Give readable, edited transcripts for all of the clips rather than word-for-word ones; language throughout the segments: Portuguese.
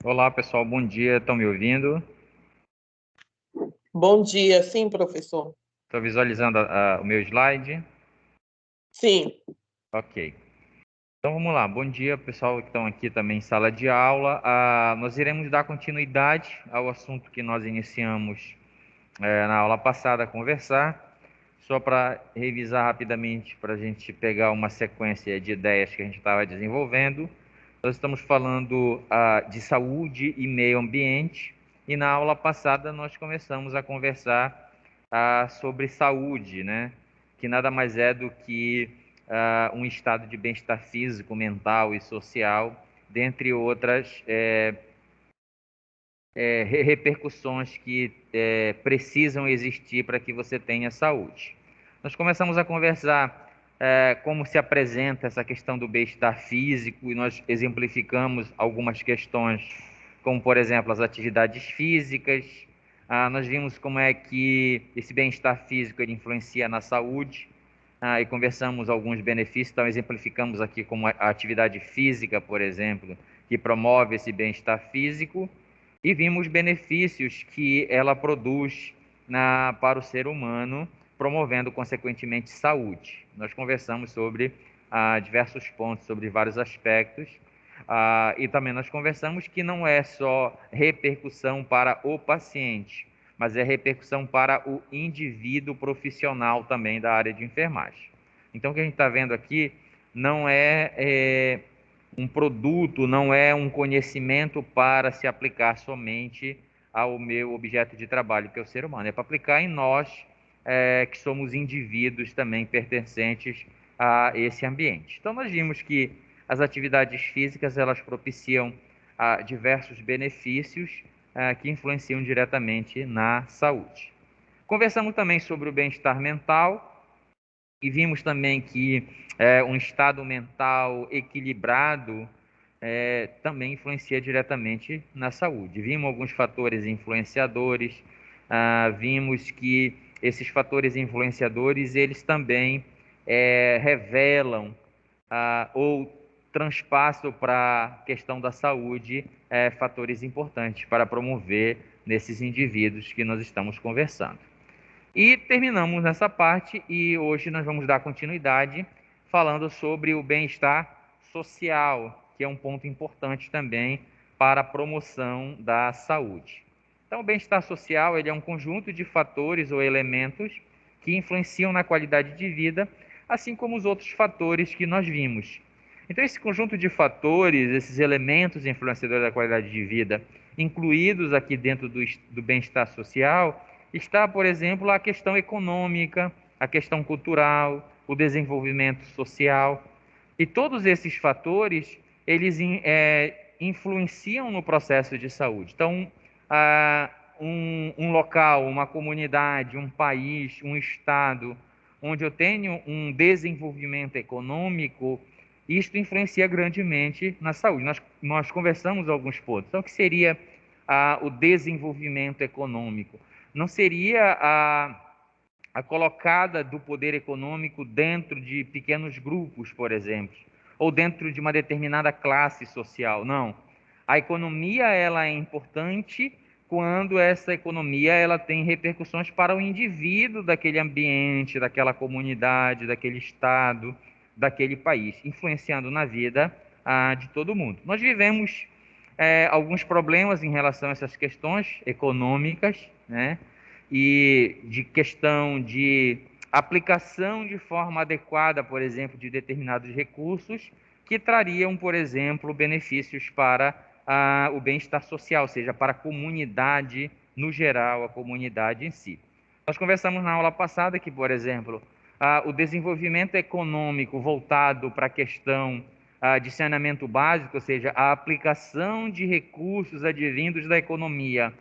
Olá, pessoal, bom dia. Estão me ouvindo? Bom dia, sim, professor. Estou visualizando o meu slide? Sim, Ok. Então vamos lá. Bom dia, pessoal que estão aqui também em sala de aula. Nós iremos dar continuidade ao assunto que nós iniciamos na aula passada a conversar. Só para revisar rapidamente, para a gente pegar uma sequência de ideias que a gente estava desenvolvendo. Nós estamos falando de saúde e meio ambiente, e na aula passada nós começamos a conversar sobre saúde, né? Que nada mais é do que um estado de bem-estar físico, mental e social, dentre outras repercussões que precisam existir para que você tenha saúde. Nós começamos a conversar como se apresenta essa questão do bem-estar físico e nós exemplificamos algumas questões, como por exemplo as atividades físicas. Nós vimos como é que esse bem-estar físico ele influencia na saúde. E conversamos alguns benefícios, então exemplificamos aqui como a atividade física, por exemplo, que promove esse bem-estar físico, e vimos benefícios que ela produz para o ser humano, promovendo consequentemente saúde. Nós conversamos sobre diversos pontos, sobre vários aspectos, e também nós conversamos que não é só repercussão para o paciente, mas é repercussão para o indivíduo profissional também da área de enfermagem. Então, o que a gente está vendo aqui não é um produto, não é um conhecimento para se aplicar somente ao meu objeto de trabalho, que é o ser humano. É para aplicar em nós, que somos indivíduos também pertencentes a esse ambiente. Então, nós vimos que as atividades físicas, elas propiciam diversos benefícios que influenciam diretamente na saúde. Conversamos também sobre o bem-estar mental, e vimos também que um estado mental equilibrado também influencia diretamente na saúde. Vimos alguns fatores influenciadores, vimos que esses fatores influenciadores, eles também revelam ou transpassam para a questão da saúde fatores importantes para promover nesses indivíduos que nós estamos conversando. E terminamos nessa parte e hoje nós vamos dar continuidade falando sobre o bem-estar social, que é um ponto importante também para a promoção da saúde. Então, o bem-estar social ele é um conjunto de fatores ou elementos que influenciam na qualidade de vida, assim como os outros fatores que nós vimos. Então, esse conjunto de fatores, esses elementos influenciadores da qualidade de vida, incluídos aqui dentro do bem-estar social, está, por exemplo, a questão econômica, a questão cultural, o desenvolvimento social. E todos esses fatores, eles influenciam no processo de saúde. Então, um local, uma comunidade, um país, um estado, onde eu tenho um desenvolvimento econômico, isto influencia grandemente na saúde. Nós conversamos alguns pontos. Então, o que seria o desenvolvimento econômico? Não seria a colocada do poder econômico dentro de pequenos grupos, por exemplo, ou dentro de uma determinada classe social. Não. A economia ela é importante quando essa economia ela tem repercussões para o indivíduo daquele ambiente, daquela comunidade, daquele estado, daquele país, influenciando na vida de todo mundo. Nós vivemos alguns problemas em relação a essas questões econômicas, né? E de questão de aplicação de forma adequada, por exemplo, de determinados recursos que trariam, por exemplo, benefícios para o bem-estar social, ou seja, para a comunidade no geral, a comunidade em si. Nós conversamos na aula passada que, por exemplo, o desenvolvimento econômico voltado para a questão de saneamento básico, ou seja, a aplicação de recursos advindos da economia,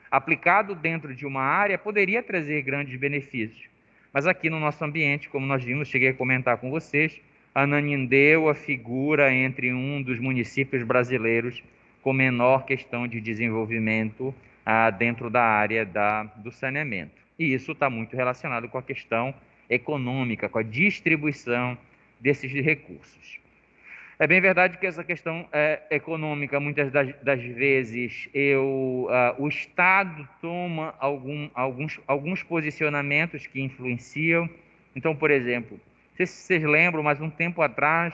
aplicado dentro de uma área, poderia trazer grandes benefícios. Mas aqui no nosso ambiente, como nós vimos, cheguei a comentar com vocês, Ananindeua figura entre um dos municípios brasileiros com menor questão de desenvolvimento dentro da área do saneamento. E isso está muito relacionado com a questão econômica, com a distribuição desses recursos. É bem verdade que essa questão econômica, muitas das vezes, o Estado toma alguns posicionamentos que influenciam. Então, por exemplo, não sei se vocês lembram, mas um tempo atrás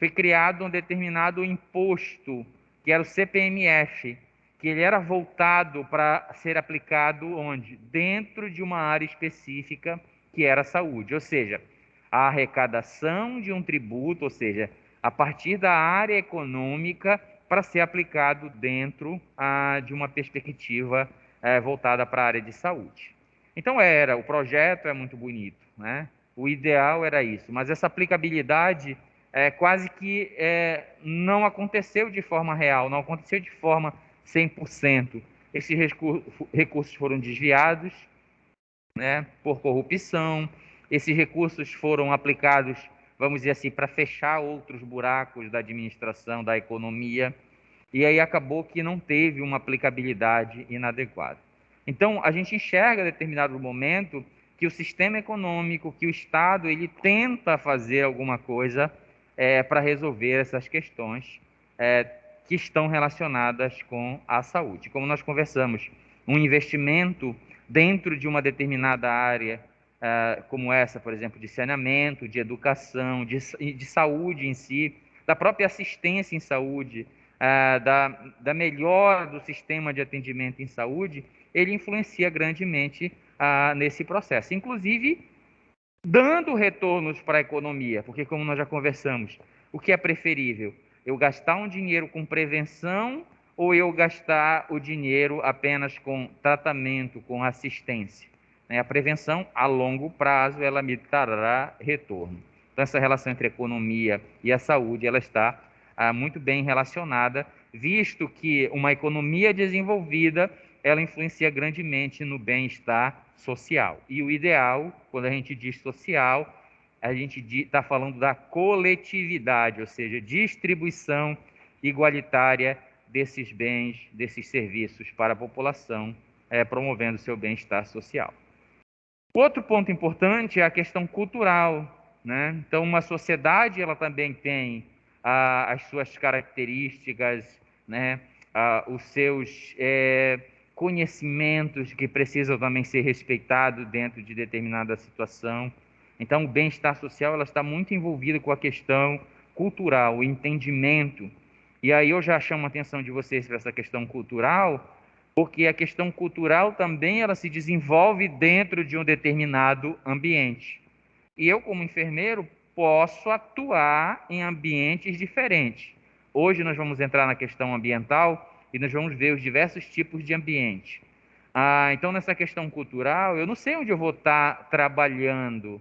foi criado um determinado imposto, que era o CPMF, que ele era voltado para ser aplicado onde? Dentro de uma área específica, que era a saúde. Ou seja, a arrecadação de um tributo, ou seja, a partir da área econômica para ser aplicado dentro de uma perspectiva voltada para a área de saúde. Então o projeto é muito bonito, né? O ideal era isso, mas essa aplicabilidade quase que não aconteceu de forma real, não aconteceu de forma 100%. Esses recursos foram desviados, né, por corrupção, esses recursos foram aplicados, vamos dizer assim, para fechar outros buracos da administração, da economia, e aí acabou que não teve uma aplicabilidade inadequada. Então, a gente enxerga em determinado momento que o sistema econômico, que o Estado, ele tenta fazer alguma coisa para resolver essas questões que estão relacionadas com a saúde. Como nós conversamos, um investimento dentro de uma determinada área, como essa, por exemplo, de saneamento, de educação, de saúde em si, da própria assistência em saúde, da melhora do sistema de atendimento em saúde, ele influencia grandemente nesse processo. Inclusive, dando retornos para a economia, porque como nós já conversamos, o que é preferível? Eu gastar um dinheiro com prevenção ou eu gastar o dinheiro apenas com tratamento, com assistência? A prevenção, a longo prazo, ela me trará retorno. Então, essa relação entre a economia e a saúde, ela está muito bem relacionada, visto que uma economia desenvolvida, ela influencia grandemente no bem-estar social. E o ideal, quando a gente diz social, a gente está falando da coletividade, ou seja, distribuição igualitária desses bens, desses serviços para a população, promovendo o seu bem-estar social. Outro ponto importante é a questão cultural, né? Então, uma sociedade, ela também tem as suas características, né? Os seus conhecimentos que precisam também ser respeitados dentro de determinada situação. Então, o bem-estar social, ela está muito envolvido com a questão cultural, o entendimento. E aí eu já chamo a atenção de vocês para essa questão cultural, porque a questão cultural também ela se desenvolve dentro de um determinado ambiente. E eu, como enfermeiro, posso atuar em ambientes diferentes. Hoje nós vamos entrar na questão ambiental e nós vamos ver os diversos tipos de ambiente. Então, nessa questão cultural, eu não sei onde eu vou estar trabalhando.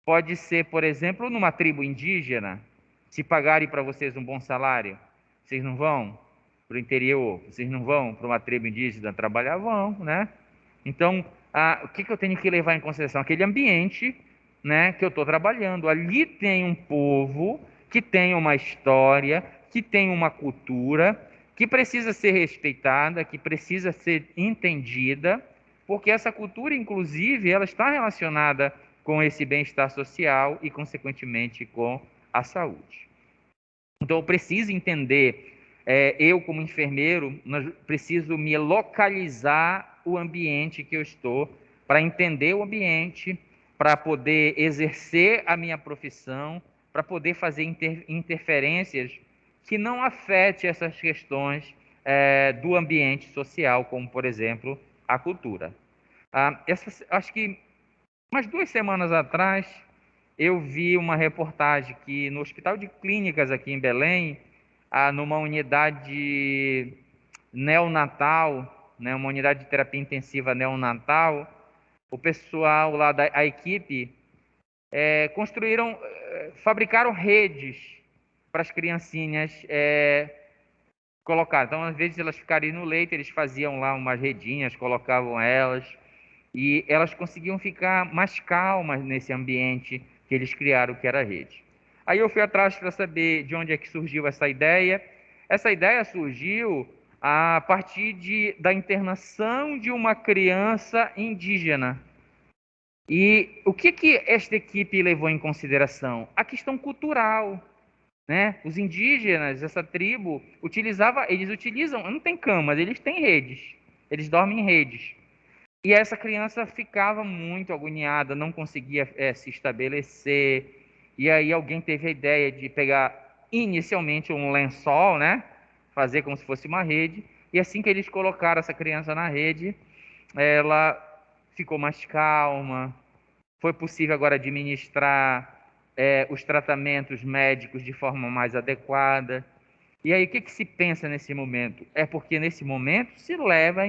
Pode ser, por exemplo, numa tribo indígena, se pagarem para vocês um bom salário, vocês não vão para o interior, vocês não vão para uma tribo indígena trabalhar, vão, né? Então, o que eu tenho que levar em consideração? Aquele ambiente, né, que eu estou trabalhando. Ali tem um povo que tem uma história, que tem uma cultura, que precisa ser respeitada, que precisa ser entendida, porque essa cultura, inclusive, ela está relacionada com esse bem-estar social e, consequentemente, com a saúde. Então, eu preciso entender, eu como enfermeiro, preciso me localizar o ambiente que eu estou, para entender o ambiente, para poder exercer a minha profissão, para poder fazer interferências que não afetem essas questões do ambiente social, como, por exemplo, a cultura. Acho que umas 2 semanas atrás, eu vi uma reportagem que no Hospital de Clínicas aqui em Belém, numa unidade neonatal, né, uma unidade de terapia intensiva neonatal, o pessoal lá a equipe, fabricaram redes para as criancinhas colocar. Então, às vezes elas ficarem no leito, eles faziam lá umas redinhas, colocavam elas, e elas conseguiam ficar mais calmas nesse ambiente que eles criaram, que era a rede. Aí eu fui atrás para saber de onde é que surgiu essa ideia. Essa ideia surgiu a partir da internação de uma criança indígena. E o que esta equipe levou em consideração? A questão cultural, né? Os indígenas, essa tribo, eles utilizam, não tem camas, eles têm redes, eles dormem em redes. E essa criança ficava muito agoniada, não conseguia se estabelecer. E aí alguém teve a ideia de pegar inicialmente um lençol, né? Fazer como se fosse uma rede. E assim que eles colocaram essa criança na rede, ela ficou mais calma. Foi possível agora administrar os tratamentos médicos de forma mais adequada. E aí, o que se pensa nesse momento? É porque nesse momento se leva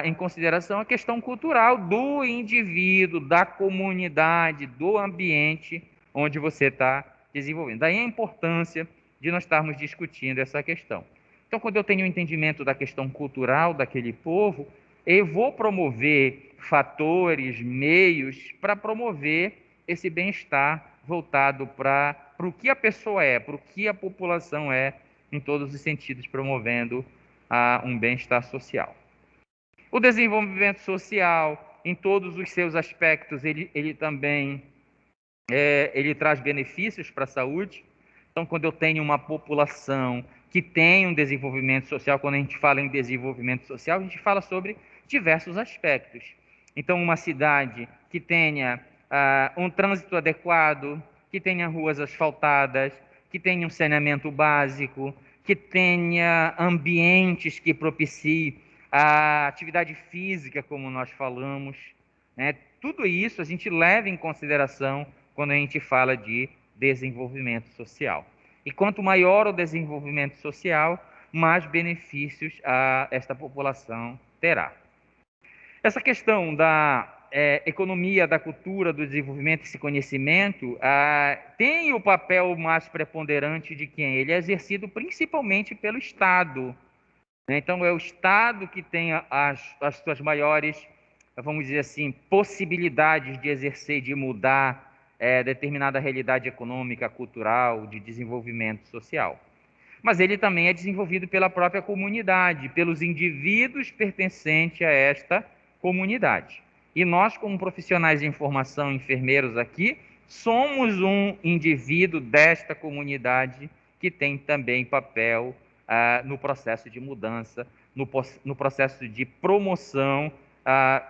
em consideração a questão cultural do indivíduo, da comunidade, do ambiente onde você está desenvolvendo. Daí a importância de nós estarmos discutindo essa questão. Então, quando eu tenho o entendimento da questão cultural daquele povo, eu vou promover fatores, meios para promover esse bem-estar voltado para o que a pessoa é, para o que a população é, em todos os sentidos, promovendo um bem-estar social. O desenvolvimento social, em todos os seus aspectos, ele também ele traz benefícios para a saúde. Então, quando eu tenho uma população que tem um desenvolvimento social, quando a gente fala em desenvolvimento social, a gente fala sobre diversos aspectos. Então, uma cidade que tenha um trânsito adequado, que tenha ruas asfaltadas, que tenha um saneamento básico, que tenha ambientes que propiciem a atividade física, como nós falamos, né? Tudo isso a gente leva em consideração quando a gente fala de desenvolvimento social. E quanto maior o desenvolvimento social, mais benefícios esta população terá. Essa questão da economia, da cultura, do desenvolvimento, esse conhecimento, tem o papel mais preponderante de quem? Ele é exercido principalmente pelo Estado. Né? Então, é o Estado que tem as suas maiores, vamos dizer assim, possibilidades de exercer, de mudar determinada realidade econômica, cultural, de desenvolvimento social. Mas ele também é desenvolvido pela própria comunidade, pelos indivíduos pertencentes a esta comunidade. E nós, como profissionais de informação, enfermeiros aqui, somos um indivíduo desta comunidade que tem também papel no processo de mudança, no processo de promoção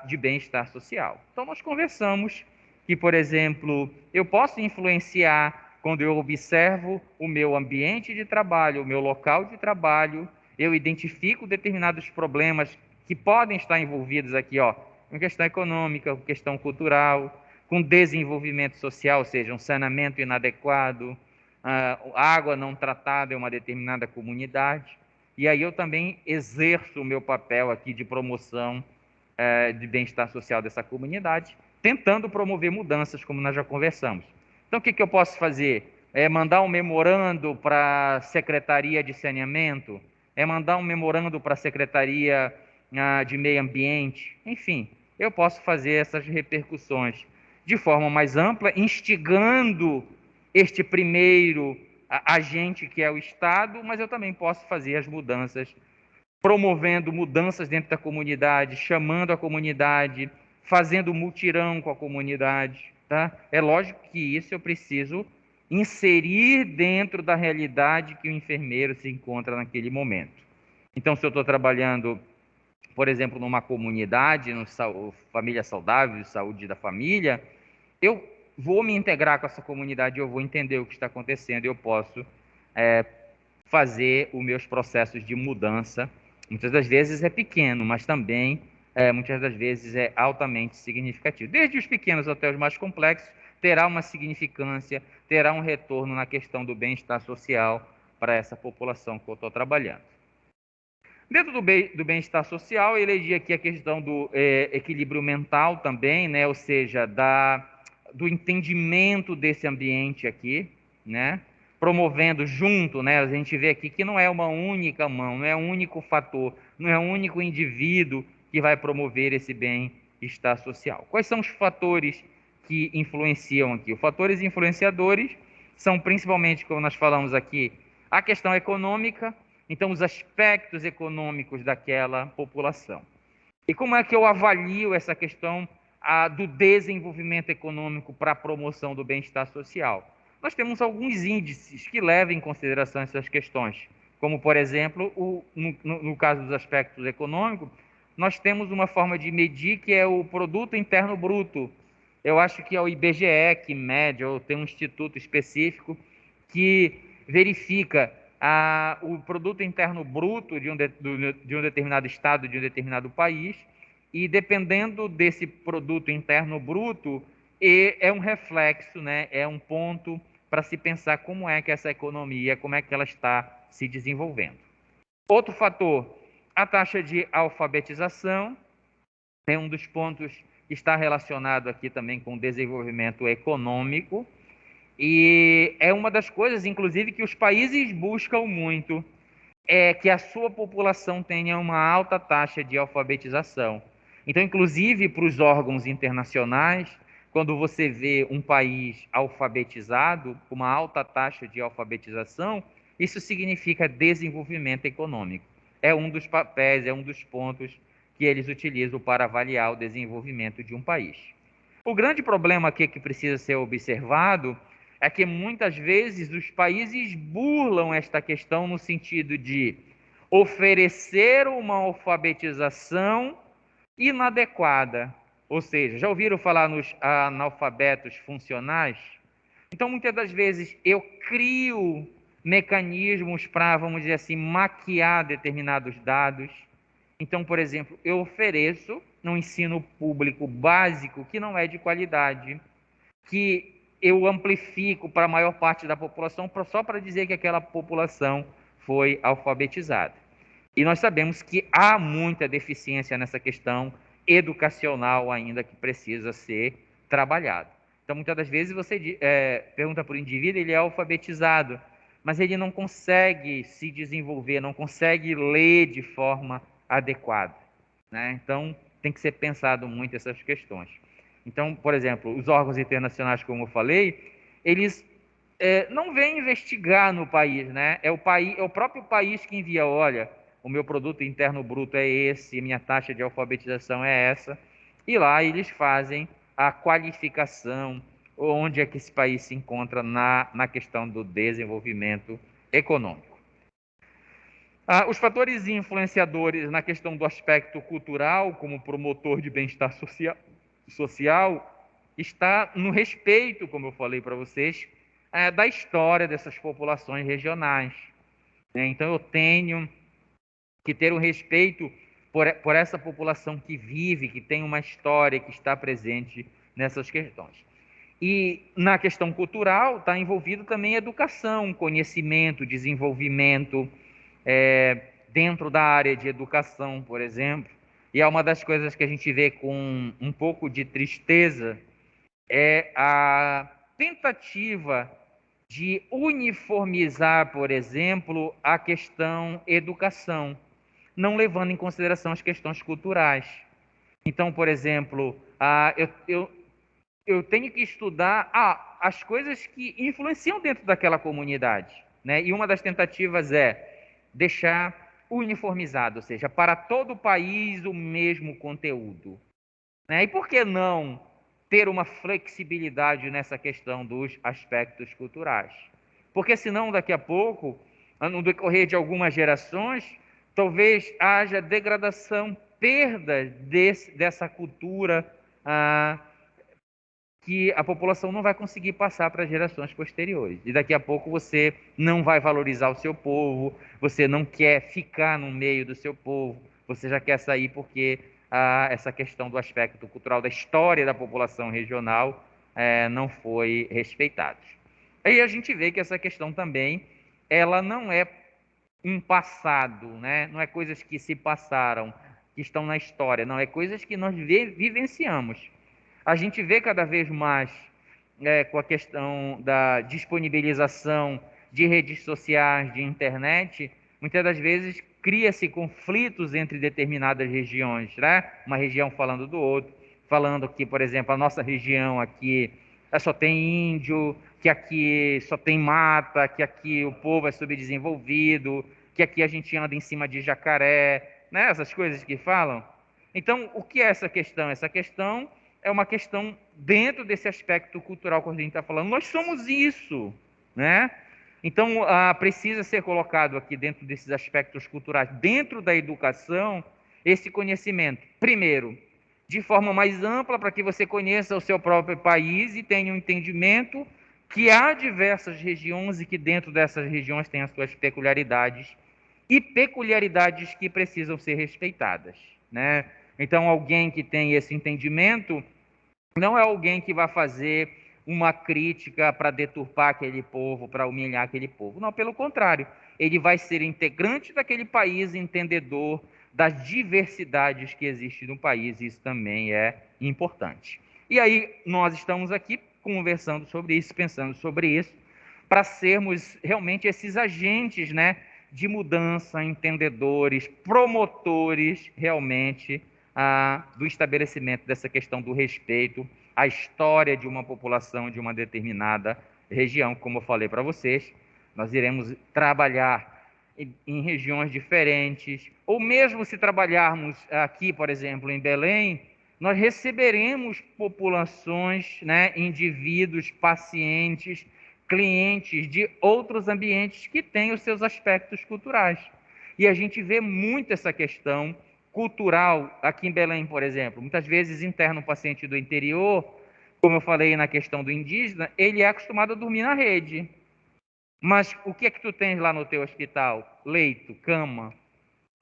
de bem-estar social. Então, nós conversamos que, por exemplo, eu posso influenciar quando eu observo o meu ambiente de trabalho, o meu local de trabalho, eu identifico determinados problemas que podem estar envolvidos aqui, com questão econômica, com questão cultural, com desenvolvimento social, ou seja, um saneamento inadequado, água não tratada em uma determinada comunidade. E aí eu também exerço o meu papel aqui de promoção de bem-estar social dessa comunidade, tentando promover mudanças, como nós já conversamos. Então, o que eu posso fazer? É mandar um memorando para a Secretaria de Saneamento? É mandar um memorando para a Secretaria de Meio Ambiente? Enfim, eu posso fazer essas repercussões de forma mais ampla, instigando este primeiro agente que é o Estado, mas eu também posso fazer as mudanças, promovendo mudanças dentro da comunidade, chamando a comunidade, fazendo mutirão com a comunidade. Tá? É lógico que isso eu preciso inserir dentro da realidade que o enfermeiro se encontra naquele momento. Então, se eu estou trabalhando, por exemplo, numa comunidade, no Família Saudável, Saúde da Família, eu vou me integrar com essa comunidade, eu vou entender o que está acontecendo, eu posso fazer os meus processos de mudança. Muitas das vezes é pequeno, mas também muitas das vezes é altamente significativo. Desde os pequenos até os mais complexos, terá uma significância, terá um retorno na questão do bem-estar social para essa população que eu estou trabalhando. Dentro do bem-estar social, eu elegi aqui a questão do equilíbrio mental também, né? Ou seja, do entendimento desse ambiente aqui, né? Promovendo junto, né? A gente vê aqui que não é uma única mão, não é um único fator, não é um único indivíduo que vai promover esse bem-estar social. Quais são os fatores que influenciam aqui? Os fatores influenciadores são principalmente, como nós falamos aqui, a questão econômica, então os aspectos econômicos daquela população. E como é que eu avalio essa questão do desenvolvimento econômico para a promoção do bem-estar social? nós temos alguns índices que levam em consideração essas questões, como, por exemplo, no caso dos aspectos econômicos, nós temos uma forma de medir que é o Produto Interno Bruto. Eu acho que é o IBGE que mede, ou tem um instituto específico que verifica o Produto Interno Bruto de um determinado estado, de um determinado país, e dependendo desse Produto Interno Bruto, é um reflexo, né, é um ponto para se pensar como é que essa economia, como é que ela está se desenvolvendo. Outro fator, a taxa de alfabetização, é um dos pontos que está relacionado aqui também com o desenvolvimento econômico, e é uma das coisas, inclusive, que os países buscam muito, é que a sua população tenha uma alta taxa de alfabetização. Então, inclusive, para os órgãos internacionais, quando você vê um país alfabetizado, com uma alta taxa de alfabetização, isso significa desenvolvimento econômico. É um dos papéis, é um dos pontos que eles utilizam para avaliar o desenvolvimento de um país. O grande problema aqui que precisa ser observado é que muitas vezes os países burlam esta questão no sentido de oferecer uma alfabetização inadequada. Ou seja, já ouviram falar nos analfabetos funcionais? Então, muitas das vezes, eu crio mecanismos para, vamos dizer assim, maquiar determinados dados. Então, por exemplo, eu ofereço no ensino público básico que não é de qualidade, que eu amplifico para a maior parte da população só para dizer que aquela população foi alfabetizada. E nós sabemos que há muita deficiência nessa questão educacional ainda que precisa ser trabalhada. Então, muitas das vezes você pergunta para o indivíduo, ele é alfabetizado, mas ele não consegue se desenvolver, não consegue ler de forma adequada, né? Então, tem que ser pensado muito essas questões. Então, por exemplo, os órgãos internacionais, como eu falei, eles não vêm investigar no país, né? É o próprio país que envia, olha, o meu produto interno bruto é esse, minha taxa de alfabetização é essa, e lá eles fazem a qualificação, onde é que esse país se encontra na questão do desenvolvimento econômico. Os fatores influenciadores na questão do aspecto cultural, como promotor de bem-estar social, está no respeito, como eu falei para vocês, da história dessas populações regionais. Então, eu tenho que ter um respeito por essa população que vive, que tem uma história, que está presente nessas questões. E na questão cultural está envolvido também educação, conhecimento, desenvolvimento, dentro da área de educação, por exemplo. E é uma das coisas que a gente vê com um pouco de tristeza, é a tentativa de uniformizar, por exemplo, a questão educação, não levando em consideração as questões culturais. Então, por exemplo, eu tenho que estudar as coisas que influenciam dentro daquela comunidade, né? E uma das tentativas é deixar uniformizado, ou seja, para todo o país o mesmo conteúdo, né? E por que não ter uma flexibilidade nessa questão dos aspectos culturais? Porque senão, daqui a pouco, no decorrer de algumas gerações, talvez haja degradação, perda dessa cultura, que a população não vai conseguir passar para as gerações posteriores. E daqui a pouco você não vai valorizar o seu povo, você não quer ficar no meio do seu povo, você já quer sair porque essa questão do aspecto cultural, da história da população regional, não foi respeitada. Aí a gente vê que essa questão também, ela não é um passado, né? Não é coisas que se passaram, que estão na história, não, é coisas que nós vivenciamos. A gente vê cada vez mais com a questão da disponibilização de redes sociais, de internet, muitas das vezes cria-se conflitos entre determinadas regiões, né? Uma região falando do outro, falando que, por exemplo, a nossa região aqui só tem índio, que aqui só tem mata, que aqui o povo é subdesenvolvido, que aqui a gente anda em cima de jacaré, né? Essas coisas que falam. Então, o que é essa questão? Essa questão é uma questão dentro desse aspecto cultural que a gente está falando. Nós somos isso, né? Então, precisa ser colocado aqui dentro desses aspectos culturais, dentro da educação, esse conhecimento. Primeiro, de forma mais ampla, para que você conheça o seu próprio país e tenha um entendimento que há diversas regiões e que dentro dessas regiões tem as suas peculiaridades e peculiaridades que precisam ser respeitadas, né? Então, alguém que tem esse entendimento não é alguém que vai fazer uma crítica para deturpar aquele povo, para humilhar aquele povo. Não, pelo contrário, ele vai ser integrante daquele país, entendedor das diversidades que existem no país, e isso também é importante. E aí, nós estamos aqui conversando sobre isso, pensando sobre isso, para sermos realmente esses agentes, né, de mudança, entendedores, promotores realmente do estabelecimento dessa questão do respeito à história de uma população de uma determinada região. Como eu falei para vocês, nós iremos trabalhar em regiões diferentes, ou mesmo se trabalharmos aqui, por exemplo, em Belém, nós receberemos populações, né, indivíduos, pacientes, clientes de outros ambientes que têm os seus aspectos culturais. E a gente vê muito essa questão cultural aqui em Belém, por exemplo. Muitas vezes interna um paciente do interior, como eu falei na questão do indígena, ele é acostumado a dormir na rede. Mas o que é que tu tens lá no teu hospital? Leito, cama,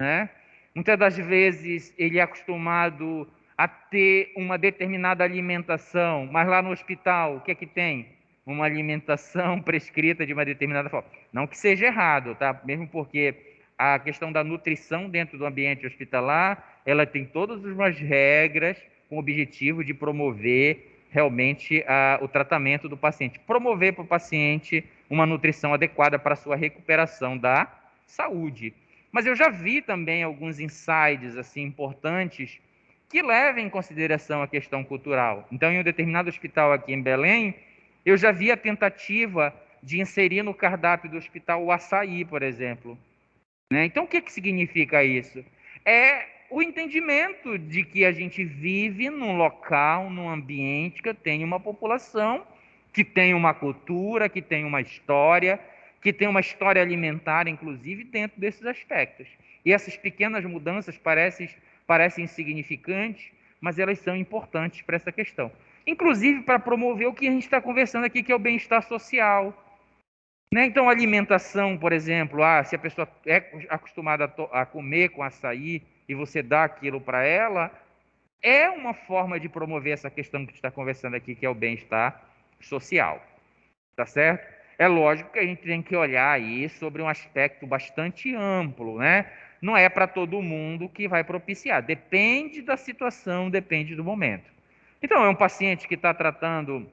né? Muitas das vezes ele é acostumado a ter uma determinada alimentação, mas lá no hospital, o que é que tem? Uma alimentação prescrita de uma determinada forma. Não que seja errado, tá? Mesmo porque a questão da nutrição dentro do ambiente hospitalar, ela tem todas umas regras com o objetivo de promover realmente o tratamento do paciente. Promover para o paciente uma nutrição adequada para a sua recuperação da saúde. Mas eu já vi também alguns insights assim importantes que levam em consideração a questão cultural. Então, em um determinado hospital aqui em Belém, eu já vi a tentativa de inserir no cardápio do hospital o açaí, por exemplo. Né? Então, o que significa isso? É o entendimento de que a gente vive num local, num ambiente que tem uma população, que tem uma cultura, que tem uma história alimentar, inclusive, dentro desses aspectos. E essas pequenas mudanças parecem insignificantes, mas elas são importantes para essa questão. Inclusive para promover o que a gente está conversando aqui, que é o bem-estar social. Né? Então, alimentação, por exemplo, se a pessoa é acostumada a comer com açaí e você dá aquilo para ela, é uma forma de promover essa questão que a gente está conversando aqui, que é o bem-estar social. Tá certo? É lógico que a gente tem que olhar aí sobre um aspecto bastante amplo, né? Não é para todo mundo que vai propiciar. Depende da situação, depende do momento. Então, é um paciente que está tratando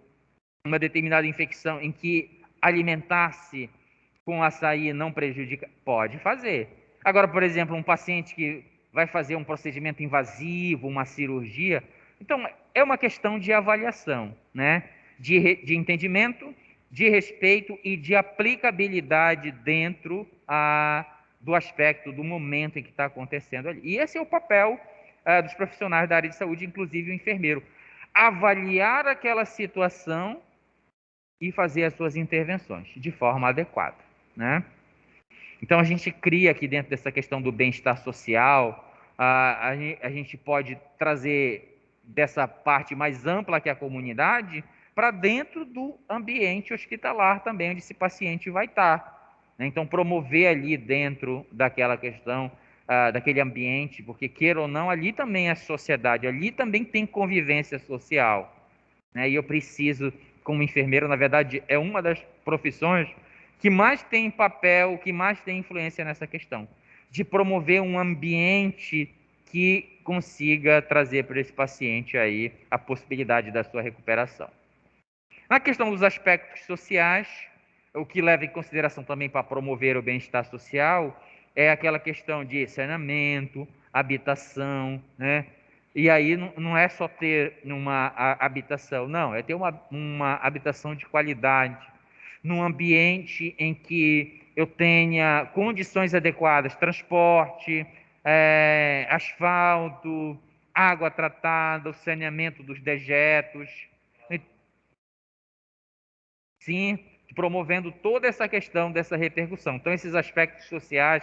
uma determinada infecção em que alimentar-se com açaí não prejudica? Pode fazer. Agora, por exemplo, um paciente que vai fazer um procedimento invasivo, uma cirurgia, então é uma questão de avaliação, né? De entendimento, de respeito e de aplicabilidade dentro do aspecto, do momento em que está acontecendo ali. E esse é o papel dos profissionais da área de saúde, inclusive o enfermeiro. Avaliar aquela situação e fazer as suas intervenções de forma adequada, né? Então, a gente cria aqui dentro dessa questão do bem-estar social, a gente pode trazer dessa parte mais ampla que é a comunidade para dentro do ambiente hospitalar também, onde esse paciente vai estar. Né? Então, promover ali dentro daquela questão, daquele ambiente, porque queira ou não, ali também é sociedade, ali também tem convivência social. Né? E eu preciso, como enfermeiro, na verdade, é uma das profissões que mais tem papel, que mais tem influência nessa questão, de promover um ambiente que consiga trazer para esse paciente aí a possibilidade da sua recuperação. Na questão dos aspectos sociais, o que leva em consideração também para promover o bem-estar social é aquela questão de saneamento, habitação, né? E aí não é só ter uma habitação, não, é ter uma habitação de qualidade, num ambiente em que eu tenha condições adequadas, transporte, asfalto, água tratada, o saneamento dos dejetos, sim, promovendo toda essa questão dessa repercussão. Então, esses aspectos sociais,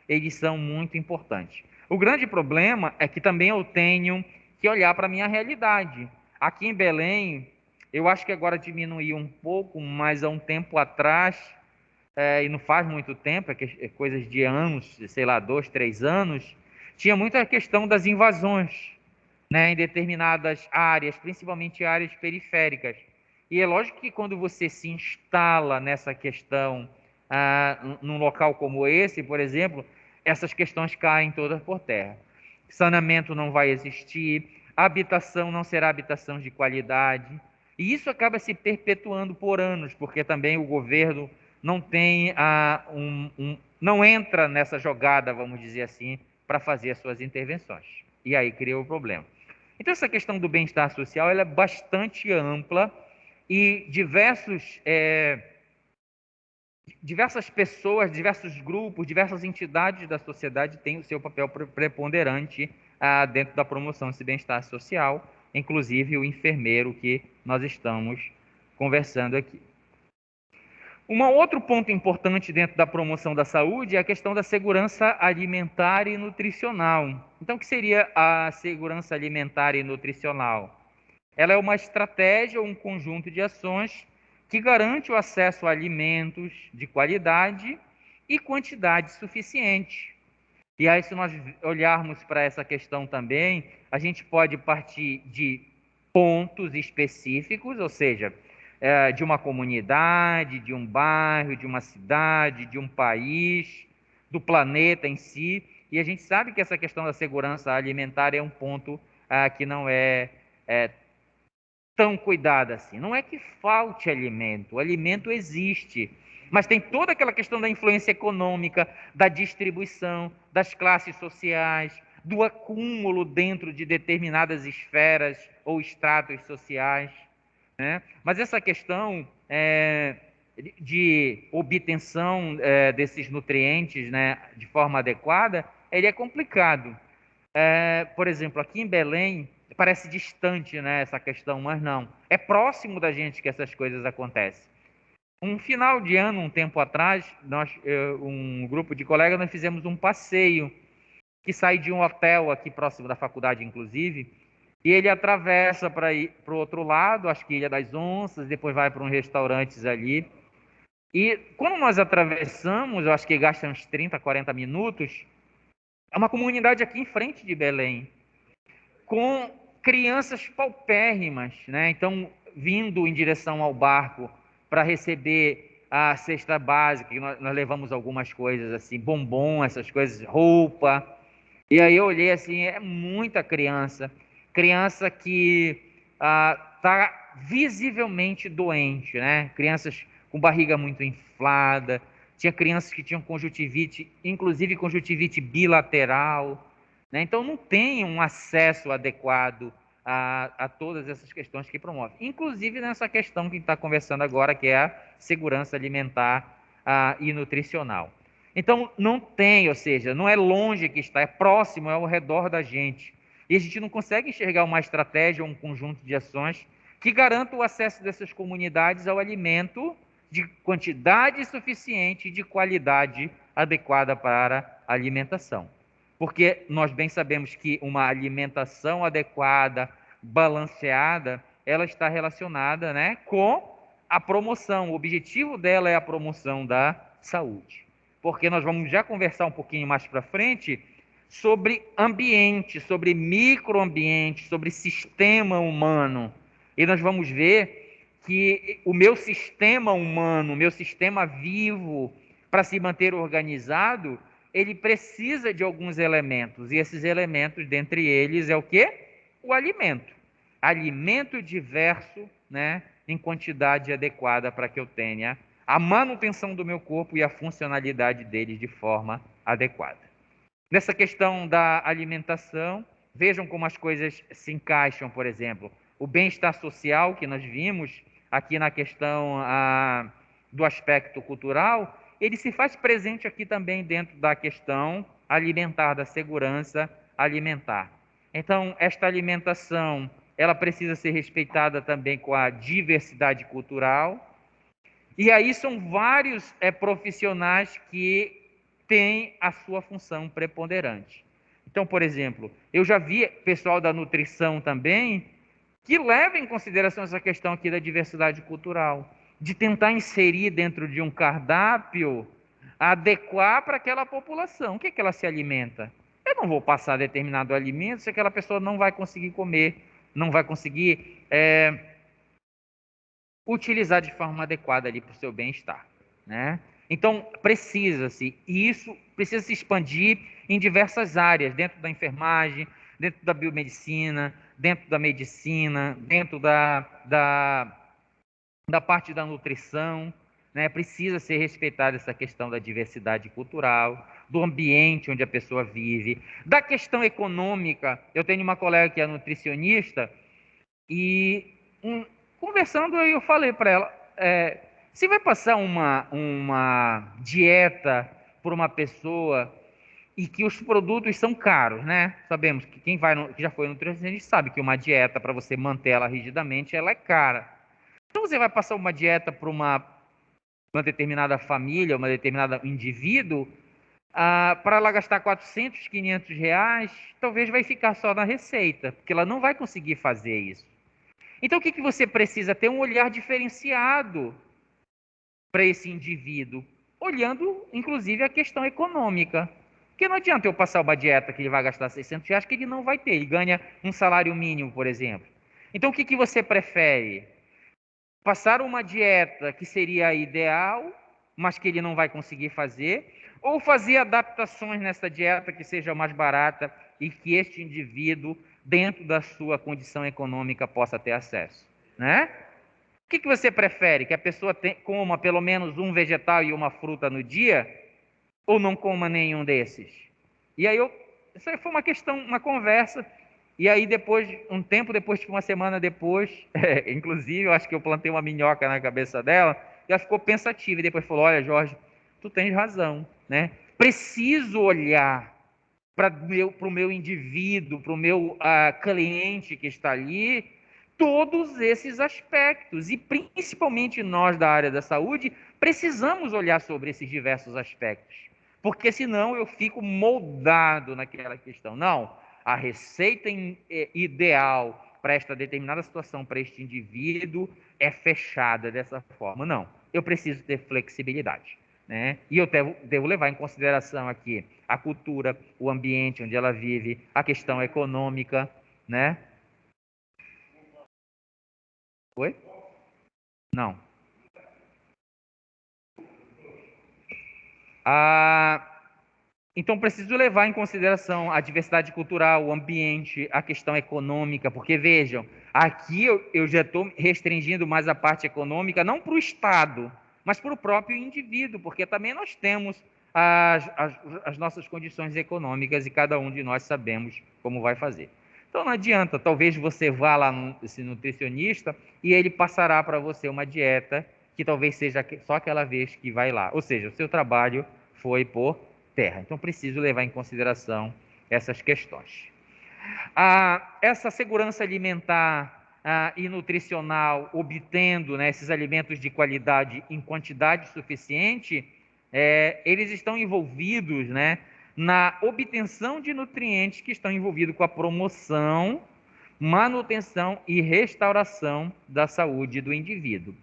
eles são muito importantes. O grande problema é que também eu tenho que olhar para a minha realidade. Aqui em Belém, eu acho que agora diminuiu um pouco, mas há um tempo atrás, e não faz muito tempo, é coisas de anos, sei lá, 2, 3 anos, tinha muita questão das invasões, né, em determinadas áreas, principalmente áreas periféricas. E é lógico que quando você se instala nessa questão, num local como esse, por exemplo, essas questões caem todas por terra. Saneamento não vai existir, habitação não será habitação de qualidade, e isso acaba se perpetuando por anos, porque também o governo não tem não entra nessa jogada, vamos dizer assim, para fazer as suas intervenções. E aí cria o problema. Então, essa questão do bem-estar social ela é bastante ampla e diversas pessoas, diversos grupos, diversas entidades da sociedade têm o seu papel preponderante dentro da promoção desse bem-estar social, inclusive o enfermeiro que nós estamos conversando aqui. Um outro ponto importante dentro da promoção da saúde é a questão da segurança alimentar e nutricional. Então, o que seria a segurança alimentar e nutricional? Ela é uma estratégia ou um conjunto de ações que garante o acesso a alimentos de qualidade e quantidade suficiente. E aí, se nós olharmos para essa questão também, a gente pode partir de pontos específicos, ou seja, de uma comunidade, de um bairro, de uma cidade, de um país, do planeta em si. E a gente sabe que essa questão da segurança alimentar é um ponto que não é tão cuidada assim. Não é que falte alimento, o alimento existe, mas tem toda aquela questão da influência econômica, da distribuição, das classes sociais, do acúmulo dentro de determinadas esferas ou estratos sociais, né? Mas essa questão de obtenção desses nutrientes, né, de forma adequada, ele é complicado. Por exemplo, aqui em Belém, parece distante, né, essa questão, mas não. É próximo da gente que essas coisas acontecem. Um final de ano, um tempo atrás, um grupo de colegas, nós fizemos um passeio que sai de um hotel aqui próximo da faculdade, inclusive, e ele atravessa para ir para o outro lado, acho que Ilha das Onças, depois vai para uns restaurantes ali. E quando nós atravessamos, eu acho que gasta uns 30, 40 minutos, é uma comunidade aqui em frente de Belém, com crianças paupérrimas, né? Então, vindo em direção ao barco para receber a cesta básica, que nós levamos algumas coisas assim, bombom, essas coisas, roupa. E aí eu olhei assim, é muita criança, criança que está visivelmente doente, né? Crianças com barriga muito inflada, tinha crianças que tinham conjuntivite, inclusive conjuntivite bilateral, né? Então não tem um acesso adequado a todas essas questões que promove, inclusive nessa questão que está conversando agora, que é a segurança alimentar e nutricional. Então não tem, ou seja, não é longe que está, é próximo, é ao redor da gente. E a gente não consegue enxergar uma estratégia ou um conjunto de ações que garanta o acesso dessas comunidades ao alimento de quantidade suficiente e de qualidade adequada para a alimentação. Porque nós bem sabemos que uma alimentação adequada, balanceada, ela está relacionada, né, com a promoção. O objetivo dela é a promoção da saúde. Porque nós vamos já conversar um pouquinho mais para frente sobre ambiente, sobre microambiente, sobre sistema humano. E nós vamos ver que o meu sistema humano, o meu sistema vivo, para se manter organizado, ele precisa de alguns elementos. E esses elementos, dentre eles, é o quê? O alimento. Alimento diverso, né, em quantidade adequada para que eu tenha a manutenção do meu corpo e a funcionalidade dele de forma adequada. Nessa questão da alimentação, vejam como as coisas se encaixam, por exemplo, o bem-estar social que nós vimos aqui na questão do aspecto cultural, ele se faz presente aqui também dentro da questão alimentar, da segurança alimentar. Então, esta alimentação, ela precisa ser respeitada também com a diversidade cultural, E aí são vários profissionais que têm a sua função preponderante. Então, por exemplo, eu já vi pessoal da nutrição também que leva em consideração essa questão aqui da diversidade cultural, de tentar inserir dentro de um cardápio, adequar para aquela população. O que é que ela se alimenta? Eu não vou passar determinado alimento se aquela pessoa não vai conseguir comer, não vai conseguir utilizar de forma adequada ali para o seu bem-estar, né? Então, precisa-se, e isso precisa se expandir em diversas áreas, dentro da enfermagem, dentro da biomedicina, dentro da medicina, dentro da parte da nutrição, né? Precisa ser respeitada essa questão da diversidade cultural, do ambiente onde a pessoa vive, da questão econômica. Eu tenho uma colega que é nutricionista e conversando eu falei para ela, se vai passar uma dieta por uma pessoa e que os produtos são caros, né? Sabemos que quem que já foi nutricionista sabe que uma dieta, para você manter ela rigidamente, ela é cara. Então você vai passar uma dieta para uma determinada família, uma determinada indivíduo, para ela gastar 400, 500 reais, talvez vai ficar só na receita, porque ela não vai conseguir fazer isso. Então, o que você precisa? Ter um olhar diferenciado para esse indivíduo, olhando, inclusive, a questão econômica. Porque não adianta eu passar uma dieta que ele vai gastar 600 reais, que ele não vai ter. Ele ganha um salário mínimo, por exemplo. Então, o que você prefere? Passar uma dieta que seria ideal, mas que ele não vai conseguir fazer, ou fazer adaptações nessa dieta que seja mais barata e que este indivíduo, dentro da sua condição econômica, possa ter acesso, né? O que você prefere? Que a pessoa coma pelo menos um vegetal e uma fruta no dia, ou não coma nenhum desses? E aí isso aí foi uma questão, uma conversa. E aí depois, um tempo depois, tipo uma semana depois, inclusive, eu acho que eu plantei uma minhoca na cabeça dela, e ela ficou pensativa e depois falou: olha, Jorge, tu tens razão, né? Preciso olhar para o meu indivíduo, para o meu cliente que está ali, todos esses aspectos. E principalmente nós da área da saúde, precisamos olhar sobre esses diversos aspectos. Porque senão eu fico moldado naquela questão. Não, a receita ideal para esta determinada situação, para este indivíduo, é fechada dessa forma. Não, eu preciso ter flexibilidade, né? E eu devo levar em consideração aqui a cultura, o ambiente onde ela vive, a questão econômica, né? Oi? Não. Então, preciso levar em consideração a diversidade cultural, o ambiente, a questão econômica, porque vejam, aqui eu já estou restringindo mais a parte econômica, não para o Estado, mas para o próprio indivíduo, porque também nós temos as nossas condições econômicas e cada um de nós sabemos como vai fazer. Então, não adianta, talvez você vá lá nesse nutricionista e ele passará para você uma dieta que talvez seja só aquela vez que vai lá. Ou seja, o seu trabalho foi por terra. Então, preciso levar em consideração essas questões. Essa segurança alimentar e nutricional, obtendo, né, esses alimentos de qualidade em quantidade suficiente, eles estão envolvidos, né, na obtenção de nutrientes que estão envolvidos com a promoção, manutenção e restauração da saúde do indivíduo.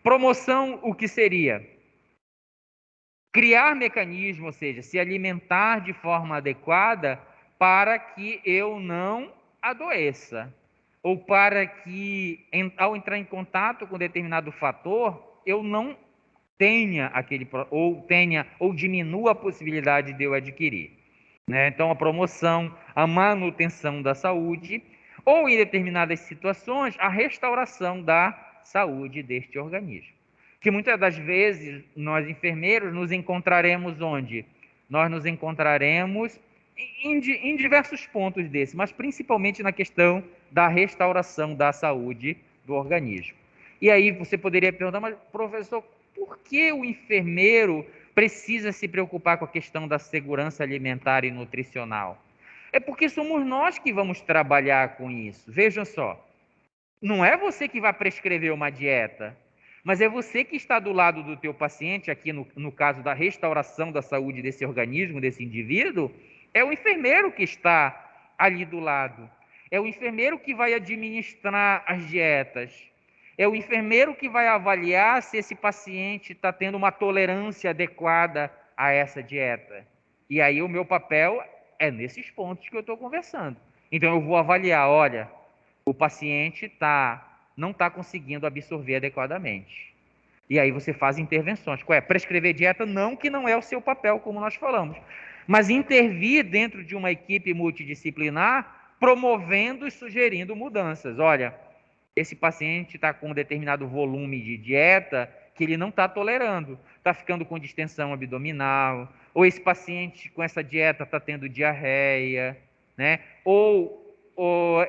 Promoção, o que seria? Criar mecanismo, ou seja, se alimentar de forma adequada para que eu não adoeça, ou para que, ao entrar em contato com determinado fator, eu não tenha ou diminua a possibilidade de eu adquirir, né? Então, a promoção, a manutenção da saúde, ou em determinadas situações, a restauração da saúde deste organismo. Que muitas das vezes nós enfermeiros nos encontraremos onde? Nós nos encontraremos em diversos pontos desse, mas principalmente na questão da restauração da saúde do organismo. E aí você poderia perguntar, mas professor, por que o enfermeiro precisa se preocupar com a questão da segurança alimentar e nutricional? É porque somos nós que vamos trabalhar com isso. Vejam só, não é você que vai prescrever uma dieta, mas é você que está do lado do teu paciente, aqui no caso da restauração da saúde desse organismo, desse indivíduo, é o enfermeiro que está ali do lado. É o enfermeiro que vai administrar as dietas. É o enfermeiro que vai avaliar se esse paciente está tendo uma tolerância adequada a essa dieta. E aí o meu papel é nesses pontos que eu estou conversando. Então eu vou avaliar, olha, o paciente não está conseguindo absorver adequadamente. E aí você faz intervenções. Qual é? Prescrever dieta não, que não é o seu papel, como nós falamos. Mas intervir dentro de uma equipe multidisciplinar, promovendo e sugerindo mudanças. Olha, esse paciente está com um determinado volume de dieta que ele não está tolerando. Está ficando com distensão abdominal. Ou esse paciente com essa dieta está tendo diarreia, né? Ou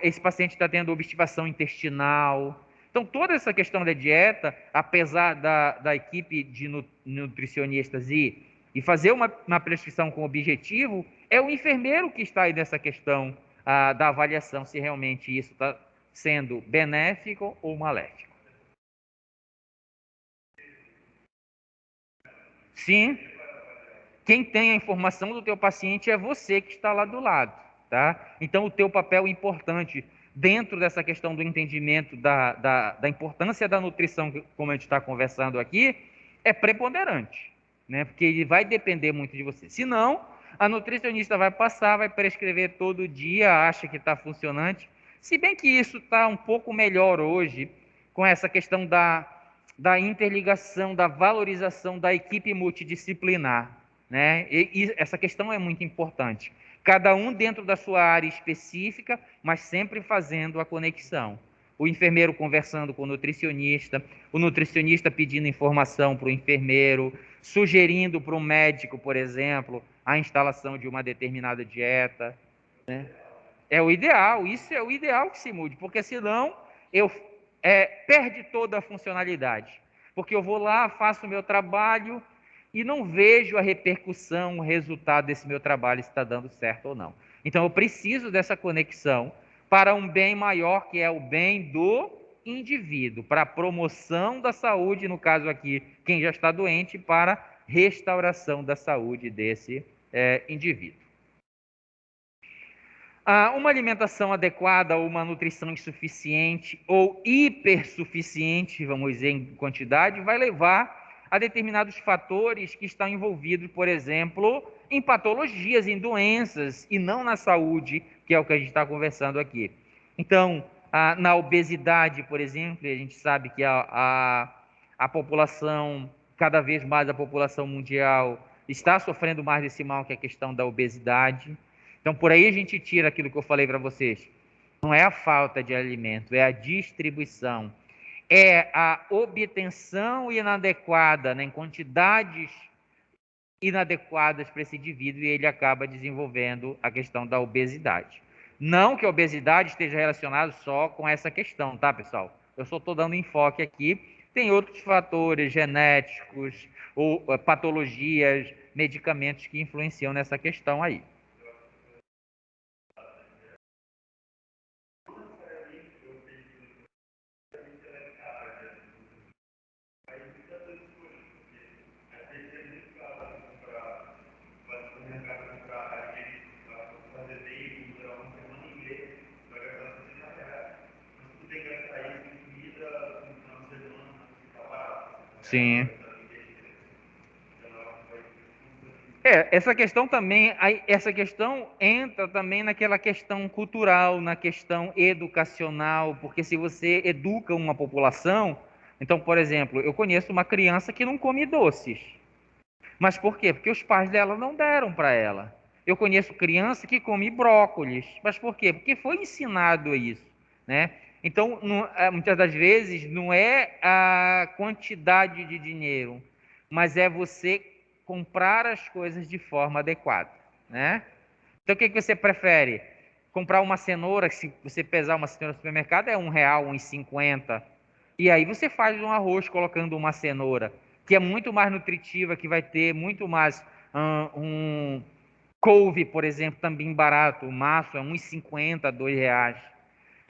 esse paciente está tendo obstipação intestinal. Então, toda essa questão da dieta, apesar da equipe de nutricionistas e fazer uma prescrição com objetivo, é o enfermeiro que está aí nessa questão da avaliação, se realmente isso está sendo benéfico ou maléfico. Sim, quem tem a informação do teu paciente é você que está lá do lado, tá? Então, o teu papel é importante dentro dessa questão do entendimento da importância da nutrição, como a gente está conversando aqui, é preponderante, né? Porque ele vai depender muito de você. Se não, a nutricionista vai passar, vai prescrever todo dia, acha que está funcionante. Se bem que isso está um pouco melhor hoje, com essa questão da interligação, da valorização da equipe multidisciplinar, né? E essa questão é muito importante. Cada um dentro da sua área específica, mas sempre fazendo a conexão. O enfermeiro conversando com o nutricionista pedindo informação para o enfermeiro, sugerindo para o médico, por exemplo, a instalação de uma determinada dieta, né? É o ideal, isso é o ideal que se mude, porque senão perde toda a funcionalidade. Porque eu vou lá, faço o meu trabalho e não vejo a repercussão, o resultado desse meu trabalho, se está dando certo ou não. Então eu preciso dessa conexão para um bem maior, que é o bem do indivíduo, para a promoção da saúde, no caso aqui, quem já está doente, para restauração da saúde desse indivíduo. Uma alimentação adequada, ou uma nutrição insuficiente ou hipersuficiente, vamos dizer, em quantidade, vai levar a determinados fatores que estão envolvidos, por exemplo, em patologias, em doenças, e não na saúde, que é o que a gente está conversando aqui. Então, na obesidade, por exemplo, a gente sabe que a população, cada vez mais a população mundial, está sofrendo mais desse mal, que é a questão da obesidade. Então, por aí a gente tira aquilo que eu falei para vocês. Não é a falta de alimento, é a distribuição. É a obtenção inadequada, né, em quantidades inadequadas para esse indivíduo, e ele acaba desenvolvendo a questão da obesidade. Não que a obesidade esteja relacionada só com essa questão, tá, pessoal? Eu só estou dando enfoque aqui. Tem outros fatores genéticos, ou patologias, medicamentos que influenciam nessa questão aí. Sim. Essa questão também, essa questão entra também naquela questão cultural, na questão educacional, porque se você educa uma população, então, por exemplo, eu conheço uma criança que não come doces. Mas por quê? Porque os pais dela não deram para ela. Eu conheço criança que come brócolis. Mas por quê? Porque foi ensinado isso, né? Então, muitas das vezes, não é a quantidade de dinheiro, mas é você comprar as coisas de forma adequada, né? Então, o que você prefere? Comprar uma cenoura, que se você pesar uma cenoura no supermercado, é R$1, R$1,50. E aí você faz um arroz colocando uma cenoura, que é muito mais nutritiva, que vai ter muito mais um couve, por exemplo, também barato. O maço é R$1,50, R$2.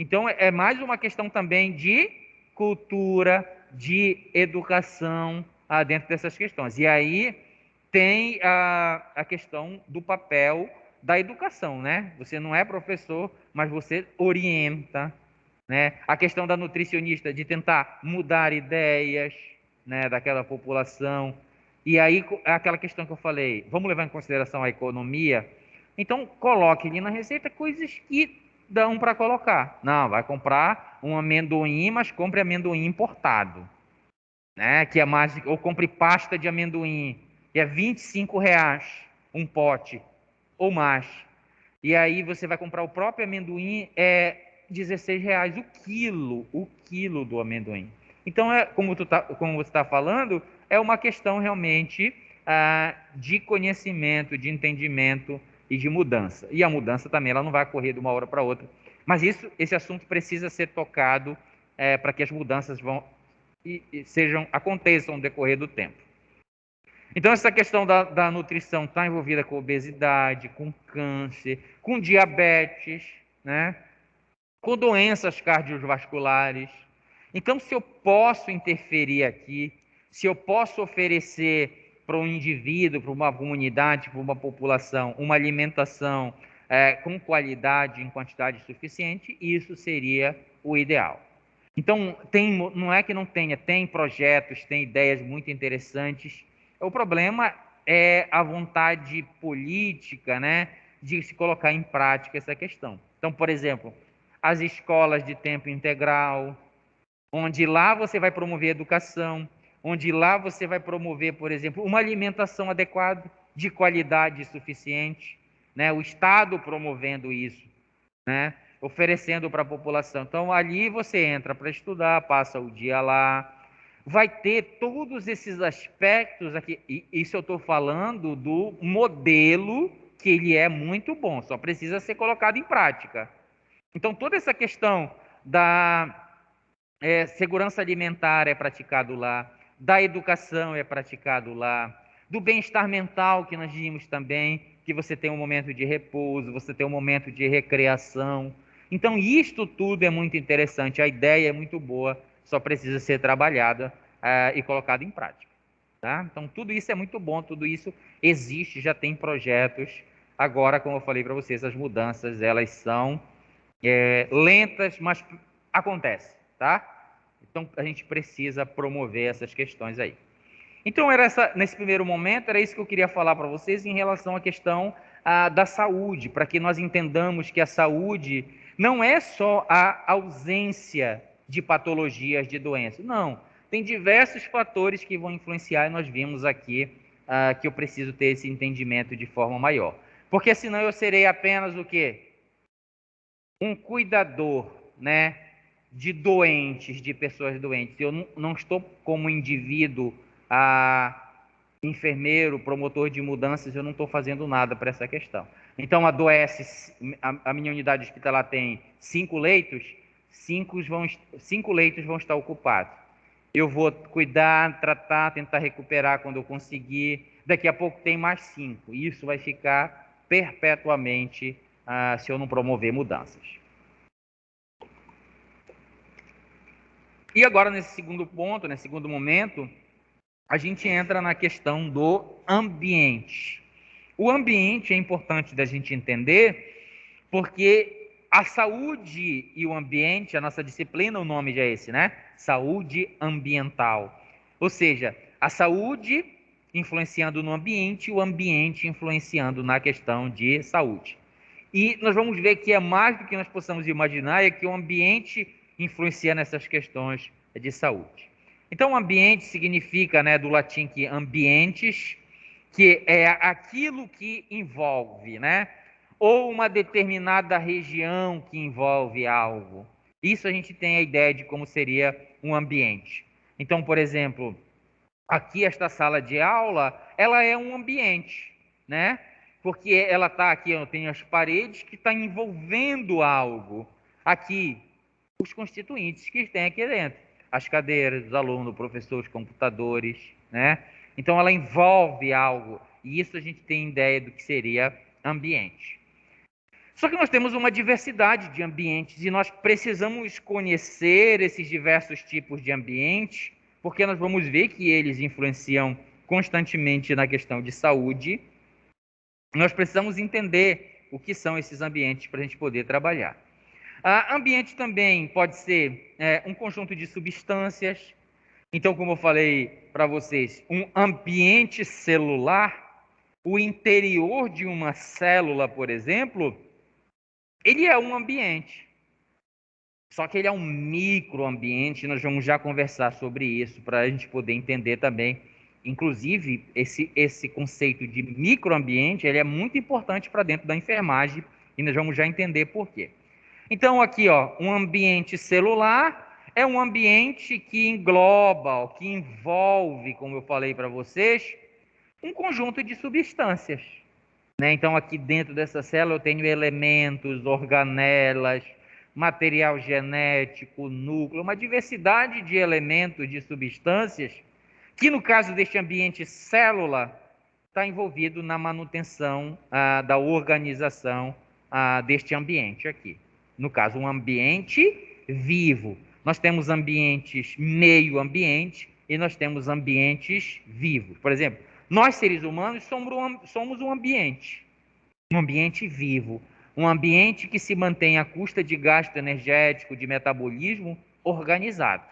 Então, é mais uma questão também de cultura, de educação dentro dessas questões. E aí tem a questão do papel da educação, né? Você não é professor, mas você orienta, né? A questão da nutricionista de tentar mudar ideias, né, daquela população. E aí aquela questão que eu falei, vamos levar em consideração a economia. Então coloque ali na receita coisas que dão para colocar. Não, vai comprar um amendoim, mas compre amendoim importado, né? Que é mais, ou compre pasta de amendoim, que é R$ 25 um pote ou mais. E aí você vai comprar o próprio amendoim, é R$ 16 o quilo do amendoim. Então, como você está falando, é uma questão realmente de conhecimento, de entendimento e de mudança. E a mudança também ela não vai ocorrer de uma hora para outra. Mas esse assunto precisa ser tocado para que as mudanças aconteçam no decorrer do tempo. Então, essa questão da nutrição está envolvida com obesidade, com câncer, com diabetes, né? Com doenças cardiovasculares. Então, se eu posso interferir aqui, se eu posso oferecer para um indivíduo, para uma comunidade, para uma população, uma alimentação com qualidade, em quantidade suficiente, isso seria o ideal. Então, não é que não tenha, tem projetos, tem ideias muito interessantes. O problema é a vontade política, né, de se colocar em prática essa questão. Então, por exemplo, as escolas de tempo integral, onde lá você vai promover educação, onde lá você vai promover, por exemplo, uma alimentação adequada, de qualidade suficiente, né, o Estado promovendo isso, né, oferecendo para a população. Então, ali você entra para estudar, passa o dia lá, vai ter todos esses aspectos aqui. E isso eu estou falando do modelo, que ele é muito bom, só precisa ser colocado em prática. Então, toda essa questão da segurança alimentar é praticado lá, da educação é praticado lá, do bem-estar mental, que nós vimos também, que você tem um momento de repouso, você tem um momento de recreação. Então, isto tudo é muito interessante, a ideia é muito boa, só precisa ser trabalhada e colocada em prática. Tá? Então, tudo isso é muito bom, tudo isso existe, já tem projetos. Agora, como eu falei para vocês, as mudanças, elas são lentas, mas acontecem, tá? Então, a gente precisa promover essas questões aí. Então, nesse primeiro momento, era isso que eu queria falar para vocês em relação à questão da saúde, para que nós entendamos que a saúde não é só a ausência de patologias, de doenças. Não, tem diversos fatores que vão influenciar, e nós vimos aqui que eu preciso ter esse entendimento de forma maior. Porque senão eu serei apenas o quê? Um cuidador, né, de doentes, de pessoas doentes. Eu não estou como indivíduo, enfermeiro, promotor de mudanças, eu não estou fazendo nada para essa questão. Então, adoece, a minha unidade hospitalar tem 5 leitos, 5 leitos vão estar ocupados. Eu vou cuidar, tratar, tentar recuperar quando eu conseguir. Daqui a pouco tem mais 5. Isso vai ficar perpetuamente se eu não promover mudanças. E agora, nesse segundo ponto, nesse segundo momento, a gente entra na questão do ambiente. O ambiente é importante da gente entender, porque a saúde e o ambiente, a nossa disciplina, o nome já é esse, né? Saúde ambiental. Ou seja, a saúde influenciando no ambiente, o ambiente influenciando na questão de saúde. E nós vamos ver que é mais do que nós possamos imaginar, é que o ambiente influencia nessas questões de saúde. Então, ambiente significa, né, do latim que ambientes, que é aquilo que envolve, né, ou uma determinada região que envolve algo. Isso a gente tem a ideia de como seria um ambiente. Então, por exemplo, aqui esta sala de aula, ela é um ambiente, né? Porque ela está aqui, eu tenho as paredes que está envolvendo algo. Aqui, os constituintes que tem aqui dentro. As cadeiras, os alunos, o professor, os computadores, né? Então, ela envolve algo. E isso a gente tem ideia do que seria ambiente. Só que nós temos uma diversidade de ambientes e nós precisamos conhecer esses diversos tipos de ambientes porque nós vamos ver que eles influenciam constantemente na questão de saúde. Nós precisamos entender o que são esses ambientes para a gente poder trabalhar. Ambiente também pode ser um conjunto de substâncias. Então, como eu falei para vocês, um ambiente celular, o interior de uma célula, por exemplo, ele é um ambiente. Só que ele é um microambiente, nós vamos já conversar sobre isso para a gente poder entender também. Inclusive, esse conceito de microambiente, ele é muito importante para dentro da enfermagem e nós vamos já entender por quê. Então, aqui, ó, um ambiente celular é um ambiente que engloba, que envolve, como eu falei para vocês, um conjunto de substâncias, né? Então, aqui dentro dessa célula eu tenho elementos, organelas, material genético, núcleo, uma diversidade de elementos, de substâncias, que no caso deste ambiente célula, está envolvido na manutenção da organização deste ambiente aqui. No caso, um ambiente vivo. Nós temos ambientes meio ambiente e nós temos ambientes vivos. Por exemplo, nós seres humanos somos um ambiente vivo, um ambiente que se mantém à custa de gasto energético, de metabolismo organizado,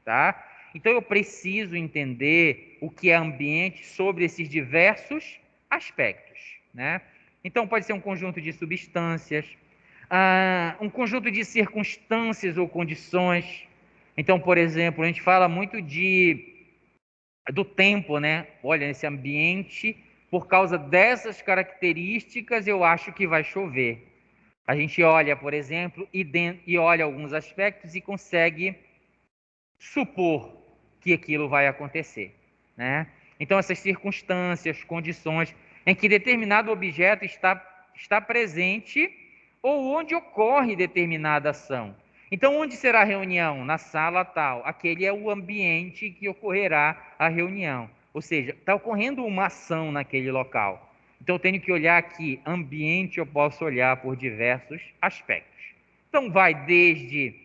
tá? Então eu preciso entender o que é ambiente sobre esses diversos aspectos, né? Então pode ser um conjunto de substâncias, um conjunto de circunstâncias ou condições. Então, por exemplo, a gente fala muito do tempo, né? Olha, nesse ambiente, por causa dessas características, eu acho que vai chover. A gente olha, por exemplo, e olha alguns aspectos e consegue supor que aquilo vai acontecer, né? Então, essas circunstâncias, condições em que determinado objeto está presente ou onde ocorre determinada ação. Então, onde será a reunião? Na sala tal. Aquele é o ambiente que ocorrerá a reunião. Ou seja, está ocorrendo uma ação naquele local. Então, eu tenho que olhar aqui, ambiente eu posso olhar por diversos aspectos. Então, vai desde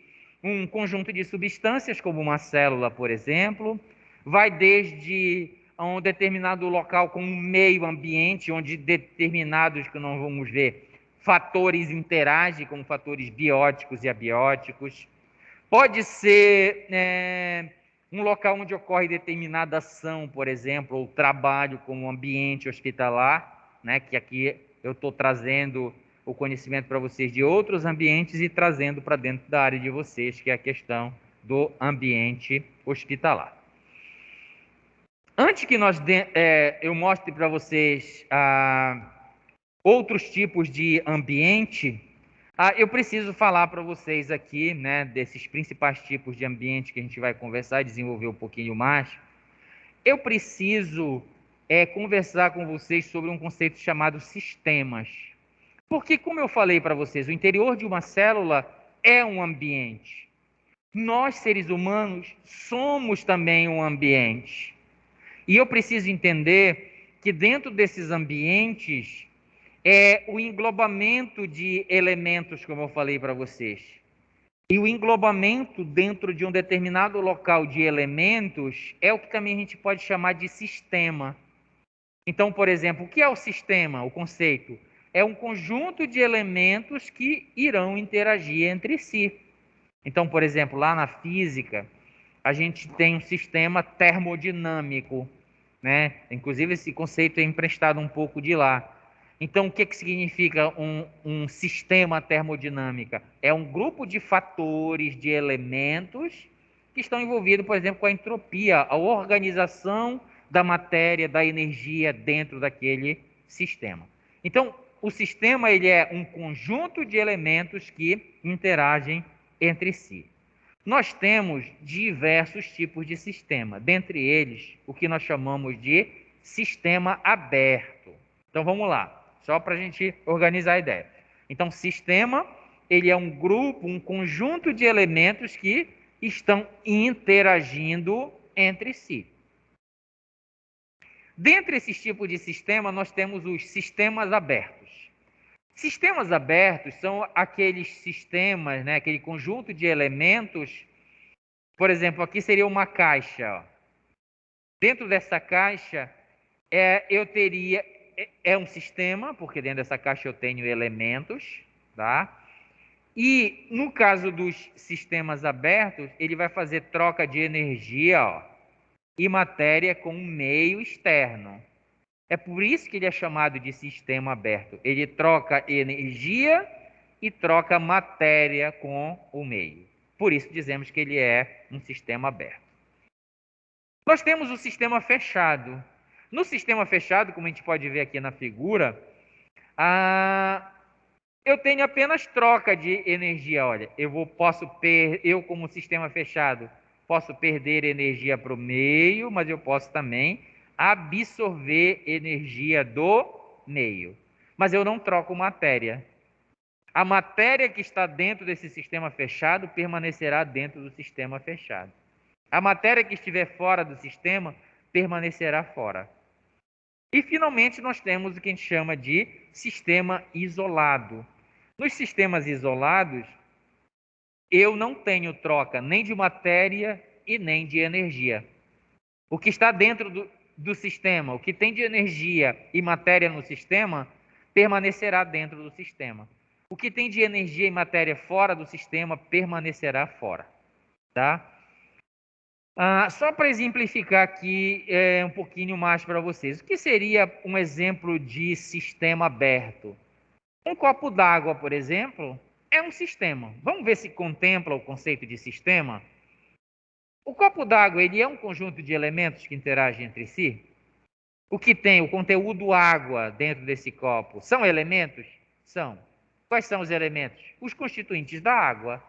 um conjunto de substâncias, como uma célula, por exemplo, vai desde um determinado local com um meio ambiente, onde determinados que nós vamos ver fatores interagem, como fatores bióticos e abióticos. Pode ser um local onde ocorre determinada ação, por exemplo, ou trabalho como um ambiente hospitalar, né, que aqui eu estou trazendo o conhecimento para vocês de outros ambientes e trazendo para dentro da área de vocês, que é a questão do ambiente hospitalar. Antes que eu mostre para vocês outros tipos de ambiente, eu preciso falar para vocês aqui, né, desses principais tipos de ambiente que a gente vai conversar e desenvolver um pouquinho mais. Eu preciso conversar com vocês sobre um conceito chamado sistemas. Porque, como eu falei para vocês, o interior de uma célula é um ambiente. Nós, seres humanos, somos também um ambiente. E eu preciso entender que dentro desses ambientes o englobamento de elementos, como eu falei para vocês. E o englobamento dentro de um determinado local de elementos é o que também a gente pode chamar de sistema. Então, por exemplo, o que é o sistema? O conceito é um conjunto de elementos que irão interagir entre si. Então, por exemplo, lá na física, a gente tem um sistema termodinâmico, né? Inclusive, esse conceito é emprestado um pouco de lá. Então, o que significa um sistema termodinâmico? É um grupo de fatores, de elementos que estão envolvidos, por exemplo, com a entropia, a organização da matéria, da energia dentro daquele sistema. Então, o sistema ele é um conjunto de elementos que interagem entre si. Nós temos diversos tipos de sistema, dentre eles o que nós chamamos de sistema aberto. Então vamos lá, só para a gente organizar a ideia. Então, sistema ele é um grupo, um conjunto de elementos que estão interagindo entre si. Dentre esses tipos de sistema, nós temos os sistemas abertos. Sistemas abertos são aqueles sistemas, né, aquele conjunto de elementos Por exemplo, aqui seria uma caixa. Ó. Dentro dessa caixa, eu teria... É um sistema, porque dentro dessa caixa eu tenho elementos, tá? E no caso dos sistemas abertos, ele vai fazer troca de energia, ó, e matéria com um meio externo. É por isso que ele é chamado de sistema aberto. Ele troca energia e troca matéria com o meio. Por isso dizemos que ele é um sistema aberto. Nós temos o sistema fechado. No sistema fechado, como a gente pode ver aqui na figura, eu tenho apenas troca de energia. Olha, eu como sistema fechado, posso perder energia para o meio, mas eu posso também absorver energia do meio. Mas eu não troco matéria. A matéria que está dentro desse sistema fechado permanecerá dentro do sistema fechado. A matéria que estiver fora do sistema permanecerá fora. E, finalmente, nós temos o que a gente chama de sistema isolado. Nos sistemas isolados, eu não tenho troca nem de matéria e nem de energia. O que está dentro do sistema, o que tem de energia e matéria no sistema, permanecerá dentro do sistema. O que tem de energia e matéria fora do sistema, permanecerá fora. Tá? Só para exemplificar aqui um pouquinho mais para vocês. O que seria um exemplo de sistema aberto? Um copo d'água, por exemplo, é um sistema. Vamos ver se contempla o conceito de sistema? O copo d'água, ele é um conjunto de elementos que interagem entre si? O que tem o conteúdo água dentro desse copo são elementos? São. Quais são os elementos? Os constituintes da água,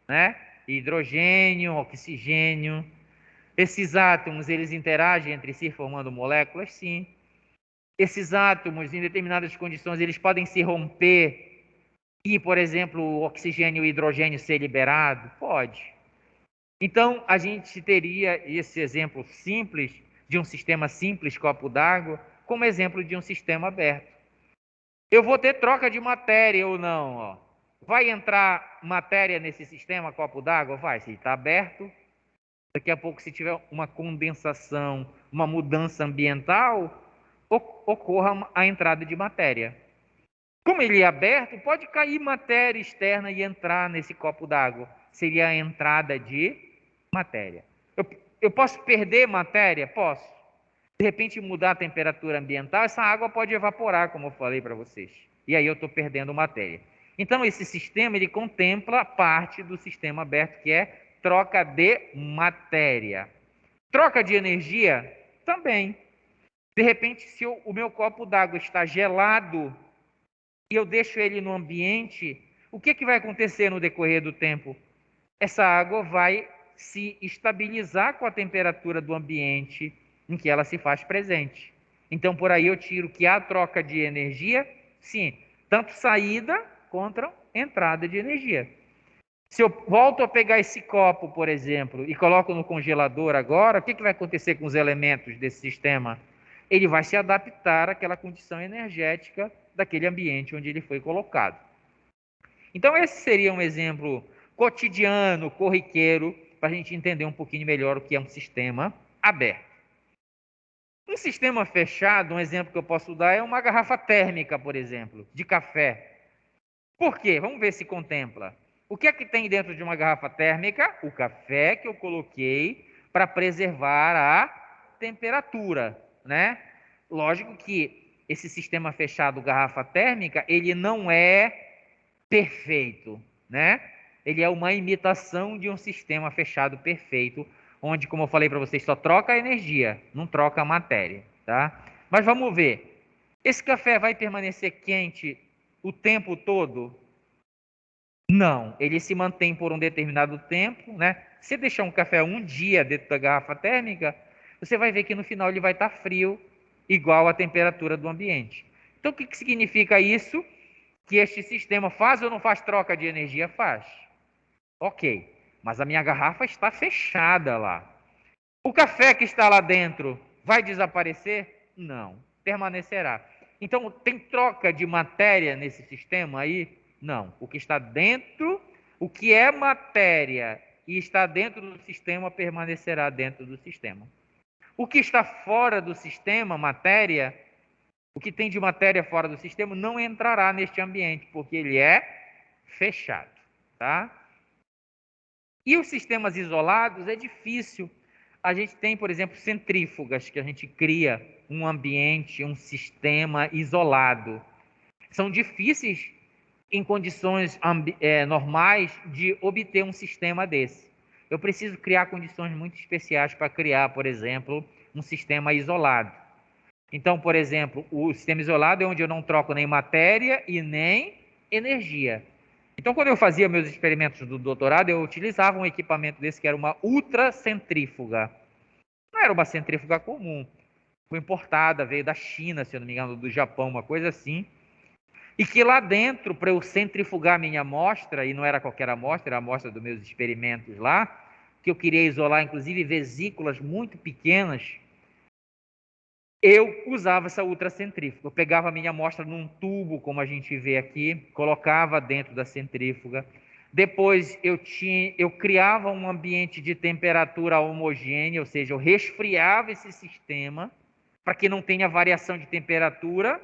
né? Hidrogênio, oxigênio. Esses átomos, eles interagem entre si formando moléculas? Sim. Esses átomos, em determinadas condições, eles podem se romper e, por exemplo, o oxigênio e o hidrogênio ser liberado? Pode. Então, a gente teria esse exemplo simples, de um sistema simples, copo d'água, como exemplo de um sistema aberto. Eu vou ter troca de matéria ou não? Ó. Vai entrar matéria nesse sistema, copo d'água? Vai, se está aberto. Daqui a pouco, se tiver uma condensação, uma mudança ambiental, ocorra a entrada de matéria. Como ele é aberto, pode cair matéria externa e entrar nesse copo d'água. Seria a entrada de matéria. Eu posso perder matéria? Posso. De repente mudar a temperatura ambiental, essa água pode evaporar, como eu falei para vocês. E aí eu estou perdendo matéria. Então esse sistema, ele contempla parte do sistema aberto, que é troca de matéria. Troca de energia? Também. De repente, se o meu copo d'água está gelado e eu deixo ele no ambiente, o que vai acontecer no decorrer do tempo? Essa água vai se estabilizar com a temperatura do ambiente em que ela se faz presente. Então, por aí eu tiro que há troca de energia, sim, tanto saída quanto entrada de energia. Se eu volto a pegar esse copo, por exemplo, e coloco no congelador agora, o que vai acontecer com os elementos desse sistema? Ele vai se adaptar àquela condição energética daquele ambiente onde ele foi colocado. Então, esse seria um exemplo cotidiano, corriqueiro, para a gente entender um pouquinho melhor o que é um sistema aberto. Um sistema fechado, um exemplo que eu posso dar é uma garrafa térmica, por exemplo, de café. Por quê? Vamos ver se contempla. O que é que tem dentro de uma garrafa térmica? O café que eu coloquei para preservar a temperatura, né? Lógico que esse sistema fechado, garrafa térmica, ele não é perfeito, né? Ele é uma imitação de um sistema fechado perfeito, onde, como eu falei para vocês, só troca a energia, não troca a matéria, tá? Mas vamos ver. Esse café vai permanecer quente o tempo todo? Não, ele se mantém por um determinado tempo, né? Se deixar um café um dia dentro da garrafa térmica, você vai ver que no final ele vai estar frio, igual à temperatura do ambiente. Então, o que significa isso? Que este sistema faz ou não faz troca de energia? Faz. Ok, mas a minha garrafa está fechada lá. O café que está lá dentro vai desaparecer? Não, permanecerá. Então, tem troca de matéria nesse sistema aí? Não. O que está dentro, o que é matéria e está dentro do sistema permanecerá dentro do sistema. O que está fora do sistema, matéria, o que tem de matéria fora do sistema, não entrará neste ambiente, porque ele é fechado, tá? E os sistemas isolados é difícil. A gente tem, por exemplo, centrífugas, que a gente cria um ambiente, um sistema isolado. São difíceis em condições normais de obter um sistema desse. Eu preciso criar condições muito especiais para criar, por exemplo, um sistema isolado. Então, por exemplo, o sistema isolado é onde eu não troco nem matéria e nem energia. Então, quando eu fazia meus experimentos do doutorado, eu utilizava um equipamento desse que era uma ultracentrífuga. Não era uma centrífuga comum. Foi importada, veio da China, se eu não me engano, do Japão, uma coisa assim. E que lá dentro, para eu centrifugar minha amostra, e não era qualquer amostra, era a amostra dos meus experimentos lá, que eu queria isolar, inclusive, vesículas muito pequenas, eu usava essa ultracentrífuga. Eu pegava a minha amostra num tubo, como a gente vê aqui, colocava dentro da centrífuga. Depois eu criava um ambiente de temperatura homogênea, ou seja, eu resfriava esse sistema para que não tenha variação de temperatura.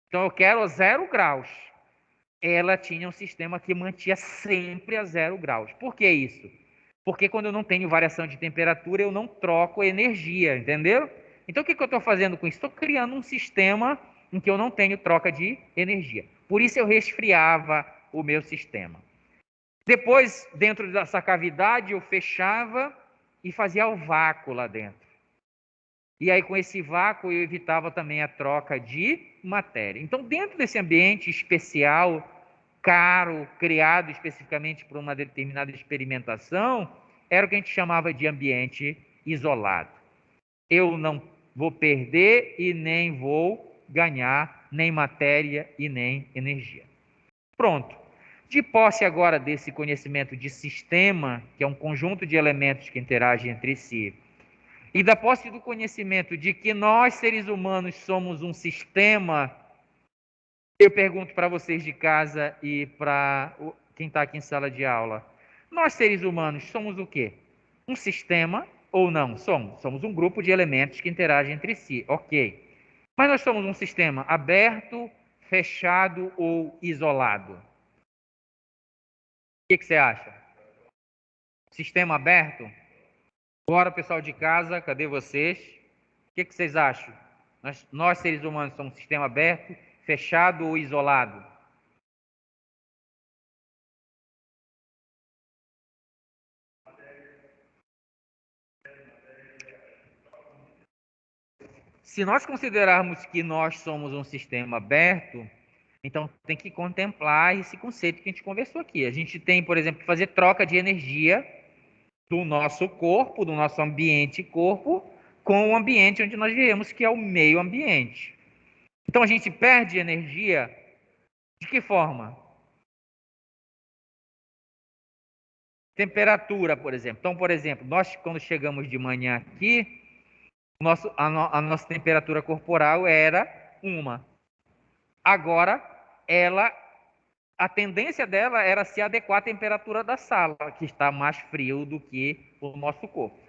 Então eu quero 0 graus. Ela tinha um sistema que mantinha sempre a 0 graus. Por que isso? Porque quando eu não tenho variação de temperatura, eu não troco energia, entendeu? Então o que eu estou fazendo com isso? Estou criando um sistema em que eu não tenho troca de energia. Por isso eu resfriava o meu sistema. Depois, dentro dessa cavidade, eu fechava e fazia o vácuo lá dentro. E aí, com esse vácuo, eu evitava também a troca de matéria. Então, dentro desse ambiente especial, caro, criado especificamente para uma determinada experimentação, era o que a gente chamava de ambiente isolado. Eu não vou perder e nem vou ganhar nem matéria e nem energia. Pronto. De posse agora desse conhecimento de sistema, que é um conjunto de elementos que interagem entre si, e da posse do conhecimento de que nós, seres humanos, somos um sistema, eu pergunto para vocês de casa e para quem está aqui em sala de aula, nós, seres humanos, somos o quê? Um sistema ou não? Somos um grupo de elementos que interagem entre si, ok. Mas nós somos um sistema aberto, fechado ou isolado? O que você acha? Sistema aberto? Bora, pessoal de casa, cadê vocês? O que vocês acham? Nós, seres humanos, somos um sistema aberto, fechado ou isolado? Se nós considerarmos que nós somos um sistema aberto, então tem que contemplar esse conceito que a gente conversou aqui. A gente tem, por exemplo, que fazer troca de energia do nosso corpo, do nosso ambiente corpo, com o ambiente onde nós vivemos, que é o meio ambiente. Então a gente perde energia de que forma? Temperatura, por exemplo. Então, por exemplo, nós quando chegamos de manhã aqui, a nossa temperatura corporal era uma. Agora, a tendência dela era se adequar à temperatura da sala, que está mais frio do que o nosso corpo.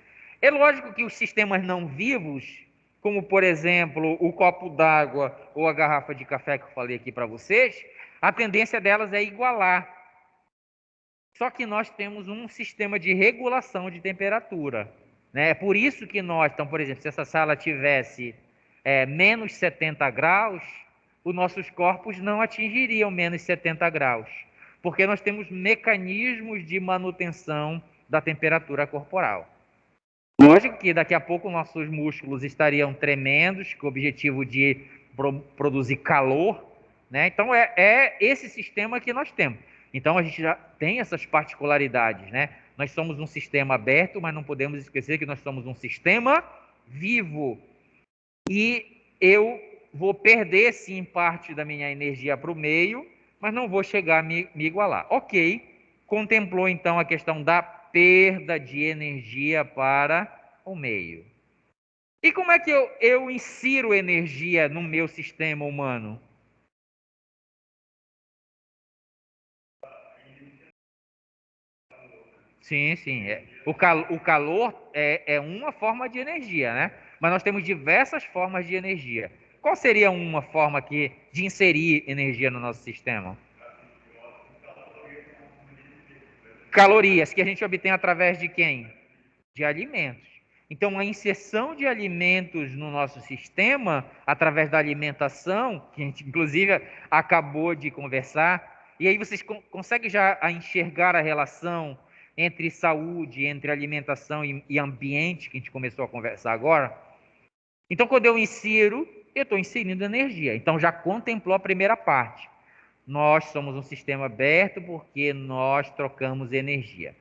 É lógico que os sistemas não vivos, como por exemplo o copo d'água ou a garrafa de café que eu falei aqui para vocês, a tendência delas é igualar. Só que nós temos um sistema de regulação de temperatura, né? É por isso que nós, então, por exemplo, se essa sala tivesse menos 70 graus, os nossos corpos não atingiriam menos 70 graus, porque nós temos mecanismos de manutenção da temperatura corporal. Lógico que daqui a pouco nossos músculos estariam tremendos, com o objetivo de produzir calor, né? Então é esse sistema que nós temos. Então a gente já tem essas particularidades, né? Nós somos um sistema aberto, mas não podemos esquecer que nós somos um sistema vivo. E eu vou perder sim parte da minha energia para o meio, mas não vou chegar a me igualar. Ok, contemplou então a questão da perda de energia para o meio. E como é que eu insiro energia no meu sistema humano? Sim, sim. O calor é uma forma de energia, né? Mas nós temos diversas formas de energia. Qual seria uma forma de inserir energia no nosso sistema? Calorias, que a gente obtém através de quem? De alimentos. Então, a inserção de alimentos no nosso sistema, através da alimentação, que a gente inclusive acabou de conversar, e aí vocês conseguem já enxergar a relação entre saúde, entre alimentação e ambiente, que a gente começou a conversar agora? Então, quando eu insiro, eu estou inserindo energia. Então, já contemplou a primeira parte. Nós somos um sistema aberto porque nós trocamos energia.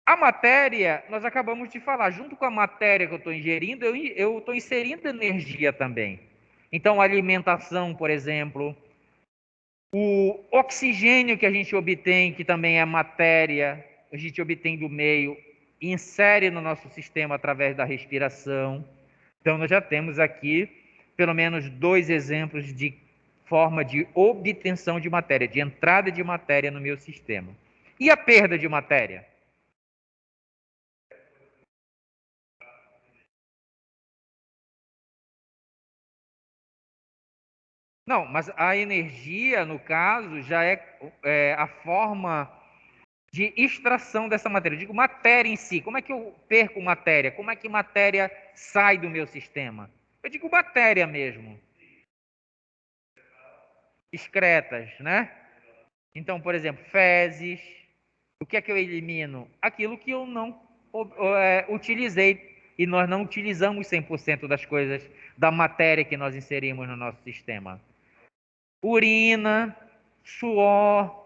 A matéria, nós acabamos de falar, junto com a matéria que eu estou ingerindo, eu estou inserindo energia também. Então, a alimentação, por exemplo, o oxigênio que a gente obtém, que também é matéria, a gente obtém do meio, insere no nosso sistema através da respiração. Então, nós já temos aqui pelo menos dois exemplos de forma de obtenção de matéria, de entrada de matéria no meu sistema. E a perda de matéria? Não, mas a energia, no caso, já é a forma de extração dessa matéria. Eu digo matéria em si. Como é que eu perco matéria? Como é que matéria sai do meu sistema? Eu digo matéria mesmo. Excretas, né? Então, por exemplo, fezes. O que é que eu elimino? Aquilo que eu não utilizei. E nós não utilizamos 100% das coisas, da matéria que nós inserimos no nosso sistema. Urina, suor,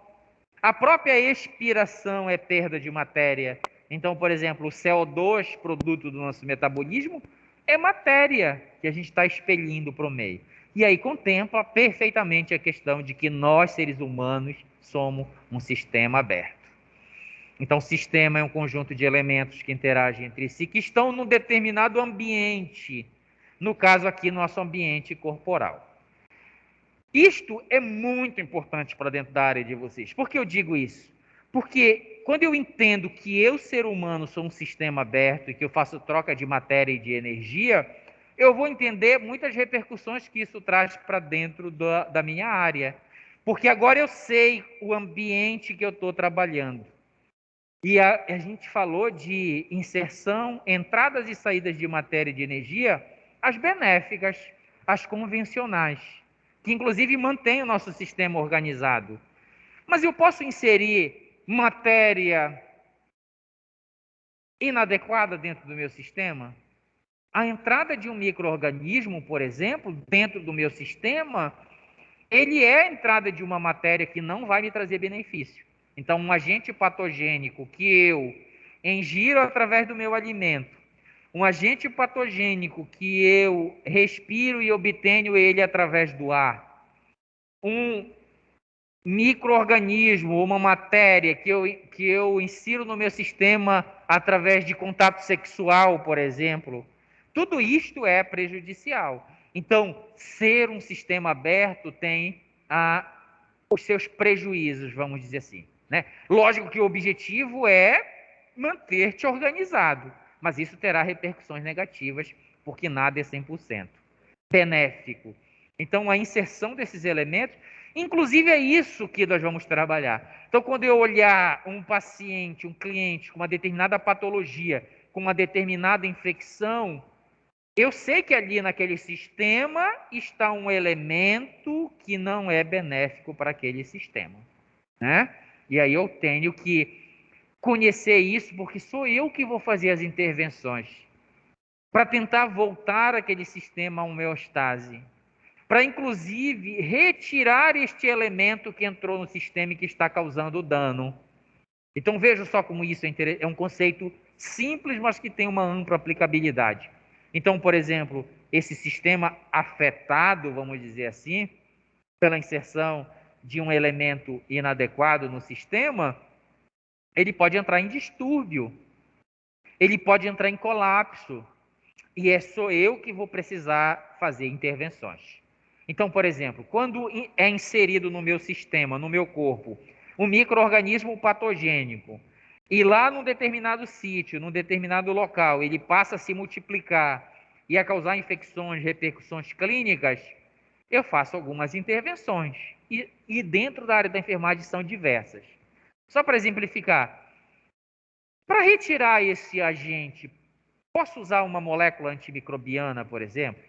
a própria expiração é perda de matéria. Então, por exemplo, o CO2, produto do nosso metabolismo, é matéria que a gente está expelindo para o meio. E aí contempla perfeitamente a questão de que nós, seres humanos, somos um sistema aberto. Então, o sistema é um conjunto de elementos que interagem entre si, que estão num determinado ambiente. No caso aqui, nosso ambiente corporal. Isto é muito importante para dentro da área de vocês. Por que eu digo isso? Porque quando eu entendo que eu, ser humano, sou um sistema aberto e que eu faço troca de matéria e de energia, eu vou entender muitas repercussões que isso traz para dentro da minha área. Porque agora eu sei o ambiente que eu estou trabalhando. E a gente falou de inserção, entradas e saídas de matéria e de energia, as benéficas, as convencionais, que inclusive mantêm o nosso sistema organizado. Mas eu posso inserir matéria inadequada dentro do meu sistema? A entrada de um micro-organismo, por exemplo, dentro do meu sistema, ele é a entrada de uma matéria que não vai me trazer benefício. Então, um agente patogênico que eu ingiro através do meu alimento, um agente patogênico que eu respiro e obtenho ele através do ar, um micro-organismo, uma matéria que eu insiro no meu sistema através de contato sexual, por exemplo, tudo isto é prejudicial. Então, ser um sistema aberto tem os seus prejuízos, vamos dizer assim, né? Lógico que o objetivo é manter-te organizado, mas isso terá repercussões negativas, porque nada é 100% benéfico. Então, a inserção desses elementos, inclusive é isso que nós vamos trabalhar. Então, quando eu olhar um paciente, um cliente com uma determinada patologia, com uma determinada infecção, eu sei que ali naquele sistema está um elemento que não é benéfico para aquele sistema, né? E aí eu tenho que conhecer isso, porque sou eu que vou fazer as intervenções para tentar voltar aquele sistema a homeostase, para inclusive retirar este elemento que entrou no sistema e que está causando dano. Então veja só como isso é um conceito simples, mas que tem uma ampla aplicabilidade. Então, por exemplo, esse sistema afetado, vamos dizer assim, pela inserção de um elemento inadequado no sistema, ele pode entrar em distúrbio, ele pode entrar em colapso, e sou eu que vou precisar fazer intervenções. Então, por exemplo, quando é inserido no meu sistema, no meu corpo, um micro-organismo patogênico, e lá num determinado sítio, num determinado local, ele passa a se multiplicar e a causar infecções, repercussões clínicas, eu faço algumas intervenções. E dentro da área da enfermagem são diversas. Só para exemplificar, para retirar esse agente, posso usar uma molécula antimicrobiana, por exemplo?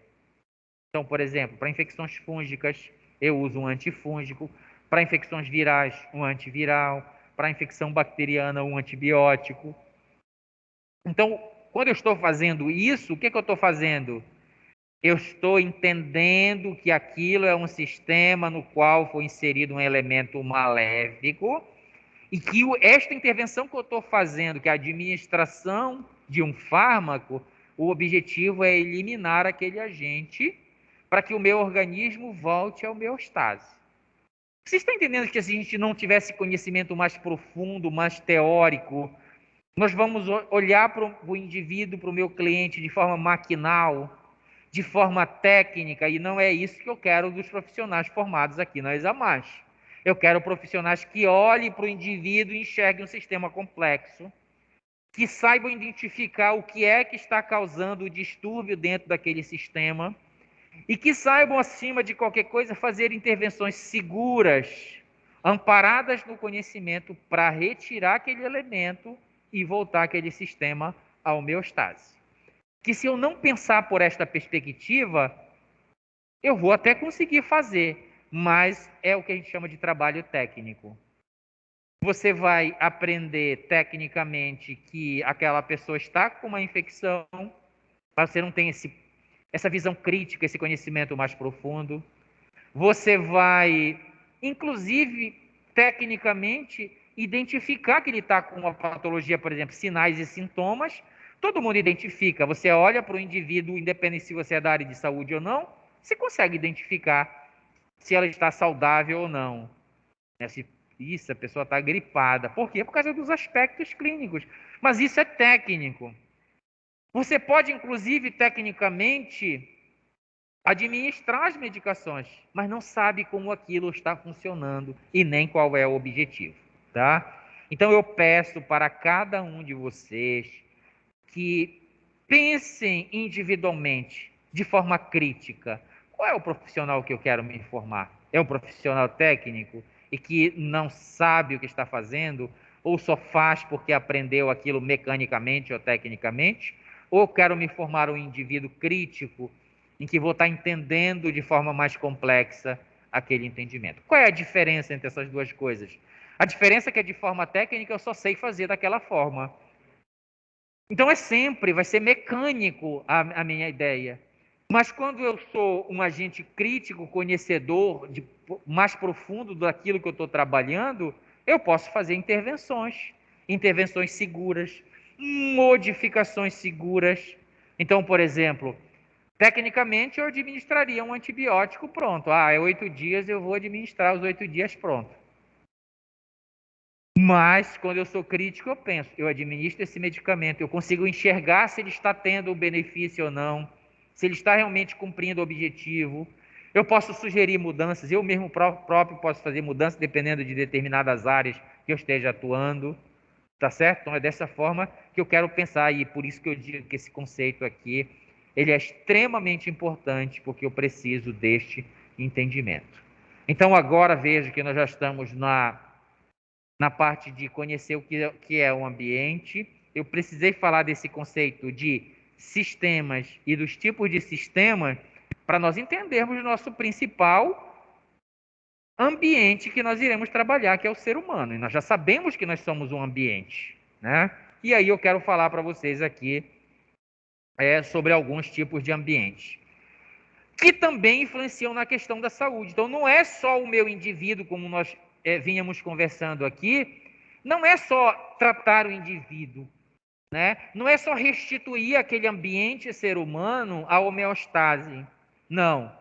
Então, por exemplo, para infecções fúngicas, eu uso um antifúngico. Para infecções virais, um antiviral. Para infecção bacteriana, um antibiótico. Então, quando eu estou fazendo isso, o que eu estou fazendo? Eu estou entendendo que aquilo é um sistema no qual foi inserido um elemento maléfico e que esta intervenção que eu estou fazendo, que é a administração de um fármaco, o objetivo é eliminar aquele agente para que o meu organismo volte à homeostase. Vocês estão entendendo que se a gente não tivesse conhecimento mais profundo, mais teórico, nós vamos olhar para o indivíduo, para o meu cliente de forma maquinal, de forma técnica, e não é isso que eu quero dos profissionais formados aqui na ESAMAS. Eu quero profissionais que olhem para o indivíduo e enxerguem um sistema complexo, que saibam identificar o que é que está causando o distúrbio dentro daquele sistema e que saibam, acima de qualquer coisa, fazer intervenções seguras, amparadas no conhecimento, para retirar aquele elemento e voltar aquele sistema à homeostase. Que se eu não pensar por esta perspectiva, eu vou até conseguir fazer, mas é o que a gente chama de trabalho técnico. Você vai aprender tecnicamente que aquela pessoa está com uma infecção, mas você não tem essa visão crítica, esse conhecimento mais profundo. Você vai, inclusive, tecnicamente, identificar que ele está com uma patologia, por exemplo, sinais e sintomas. Todo mundo identifica. Você olha para o indivíduo, independente se você é da área de saúde ou não, você consegue identificar se ela está saudável ou não. Isso, a pessoa está gripada. Por quê? Por causa dos aspectos clínicos. Mas isso é técnico. Você pode, inclusive, tecnicamente, administrar as medicações, mas não sabe como aquilo está funcionando e nem qual é o objetivo, tá? Então eu peço para cada um de vocês que pensem individualmente, de forma crítica. Qual é o profissional que eu quero me formar? É um profissional técnico e que não sabe o que está fazendo, ou só faz porque aprendeu aquilo mecanicamente ou tecnicamente? Ou quero me formar um indivíduo crítico, em que vou estar entendendo de forma mais complexa aquele entendimento? Qual é a diferença entre essas duas coisas? A diferença é que de forma técnica eu só sei fazer daquela forma. Então vai ser mecânico a minha ideia. Mas quando eu sou um agente crítico, conhecedor, mais profundo daquilo que eu estou trabalhando, eu posso fazer intervenções seguras, modificações seguras. Então, por exemplo, tecnicamente eu administraria um antibiótico pronto. É 8 dias, eu vou administrar os 8 dias pronto. Mas, quando eu sou crítico, eu penso, eu administro esse medicamento, eu consigo enxergar se ele está tendo o benefício ou não, se ele está realmente cumprindo o objetivo. Eu posso sugerir mudanças, eu mesmo próprio posso fazer mudanças dependendo de determinadas áreas que eu esteja atuando, tá certo? Então é dessa forma que eu quero pensar, e por isso que eu digo que esse conceito aqui, ele é extremamente importante, porque eu preciso deste entendimento. Então agora vejo que nós já estamos na parte de conhecer o que é o ambiente. Eu precisei falar desse conceito de sistemas e dos tipos de sistemas para nós entendermos o nosso principal ambiente que nós iremos trabalhar, que é o ser humano. E nós já sabemos que nós somos um ambiente, né? E aí eu quero falar para vocês aqui sobre alguns tipos de ambientes que também influenciam na questão da saúde. Então não é só o meu indivíduo, como nós vínhamos conversando aqui, não é só tratar o indivíduo, né? Não é só restituir aquele ambiente ser humano à homeostase. Não.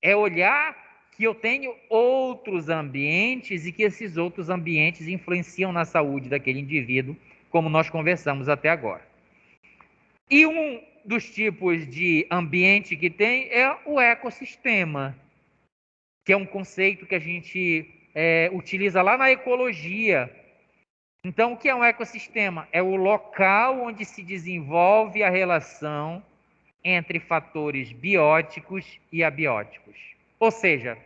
É olhar que eu tenho outros ambientes e que esses outros ambientes influenciam na saúde daquele indivíduo, como nós conversamos até agora. E um dos tipos de ambiente que tem é o ecossistema, que é um conceito que a gente utiliza lá na ecologia, Então, o que é um ecossistema? É o local onde se desenvolve a relação entre fatores bióticos e abióticos. Ou seja,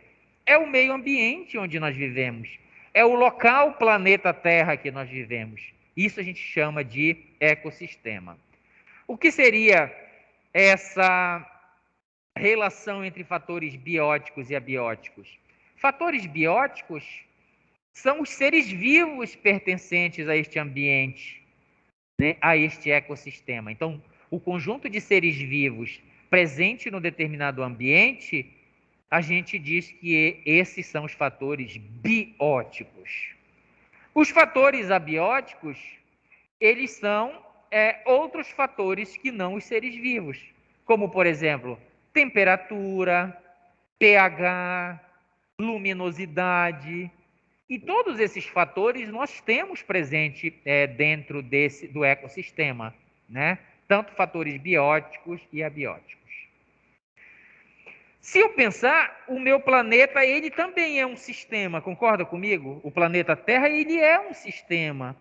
é o meio ambiente onde nós vivemos, é o local planeta Terra que nós vivemos. Isso a gente chama de ecossistema. O que seria essa relação entre fatores bióticos e abióticos? Fatores bióticos são os seres vivos pertencentes a este ambiente, né, a este ecossistema. Então, o conjunto de seres vivos presente no determinado ambiente, a gente diz que esses são os fatores bióticos. Os fatores abióticos, eles são outros fatores que não os seres vivos, como, por exemplo, temperatura, pH, luminosidade. E todos esses fatores nós temos presente dentro do ecossistema, né? Tanto fatores bióticos e abióticos. Se eu pensar, o meu planeta, ele também é um sistema, concorda comigo? O planeta Terra, ele é um sistema.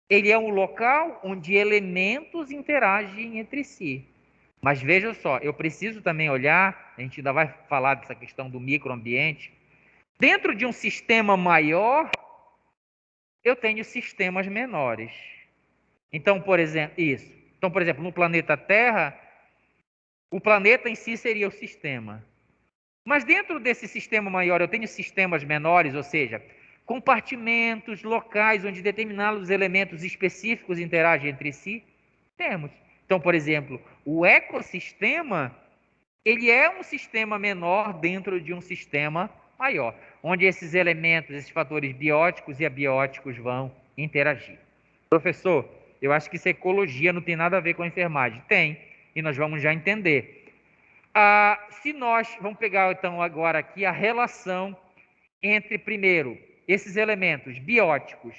Ele é um local onde elementos interagem entre si. Mas veja só, eu preciso também olhar, a gente ainda vai falar dessa questão do microambiente. Dentro de um sistema maior, eu tenho sistemas menores. Então, por exemplo, no planeta Terra, o planeta em si seria o sistema. Mas dentro desse sistema maior, eu tenho sistemas menores, ou seja, compartimentos, locais onde determinados elementos específicos interagem entre si? Temos. Então, por exemplo, o ecossistema, ele é um sistema menor dentro de um sistema maior, onde esses elementos, esses fatores bióticos e abióticos vão interagir. Professor, eu acho que isso é ecologia, não tem nada a ver com a enfermagem. Tem, e nós vamos já entender. Se nós, vamos pegar então agora aqui a relação entre, primeiro, esses elementos bióticos.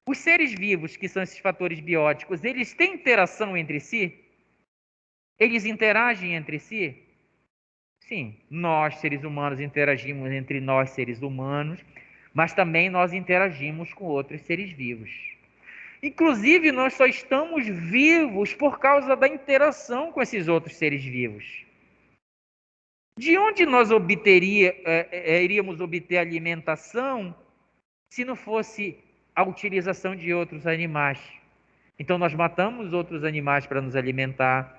Os seres vivos, que são esses fatores bióticos, eles têm interação entre si? Eles interagem entre si? Sim, nós, seres humanos, interagimos entre nós, seres humanos, mas também nós interagimos com outros seres vivos. Inclusive, nós só estamos vivos por causa da interação com esses outros seres vivos. De onde nós iríamos obter alimentação se não fosse a utilização de outros animais? Então, nós matamos outros animais para nos alimentar,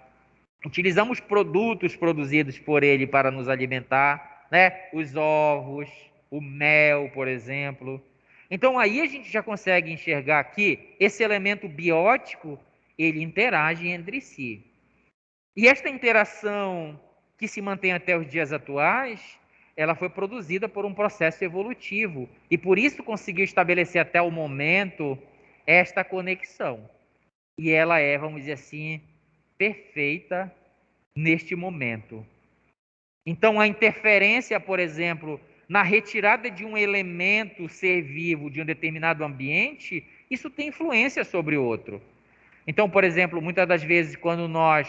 utilizamos produtos produzidos por ele para nos alimentar, né? Os ovos, o mel, por exemplo. Então, aí a gente já consegue enxergar que esse elemento biótico, ele interage entre si. E esta interação que se mantém até os dias atuais, ela foi produzida por um processo evolutivo e por isso conseguiu estabelecer até o momento esta conexão. E ela é, vamos dizer assim, perfeita neste momento. Então, a interferência, por exemplo, na retirada de um elemento ser vivo de um determinado ambiente, isso tem influência sobre o outro. Então, por exemplo, muitas das vezes, quando nós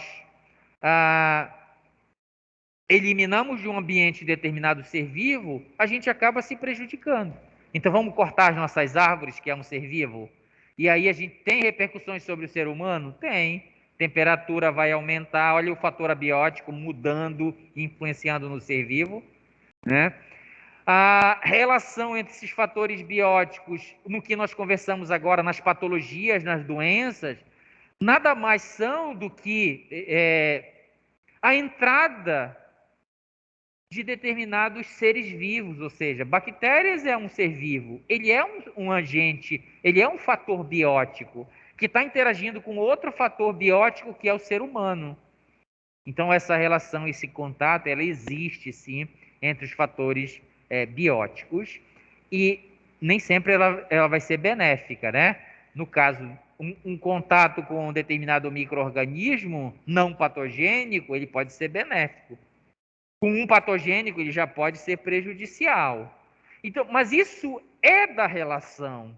eliminamos de um ambiente determinado ser vivo, a gente acaba se prejudicando. Então vamos cortar as nossas árvores, que é um ser vivo, e aí a gente tem repercussões sobre o ser humano? Tem. Temperatura vai aumentar, olha o fator abiótico mudando, influenciando no ser vivo, né? A relação entre esses fatores bióticos, no que nós conversamos agora, nas patologias, nas doenças, nada mais são do que a entrada de determinados seres vivos, ou seja, bactérias é um ser vivo, ele é um agente, ele é um fator biótico que está interagindo com outro fator biótico que é o ser humano. Então essa relação, esse contato, ela existe sim entre os fatores bióticos e nem sempre ela vai ser benéfica, né? No caso, um contato com um determinado micro-organismo não patogênico, ele pode ser benéfico. Com um patogênico, ele já pode ser prejudicial. Então, mas isso é da relação.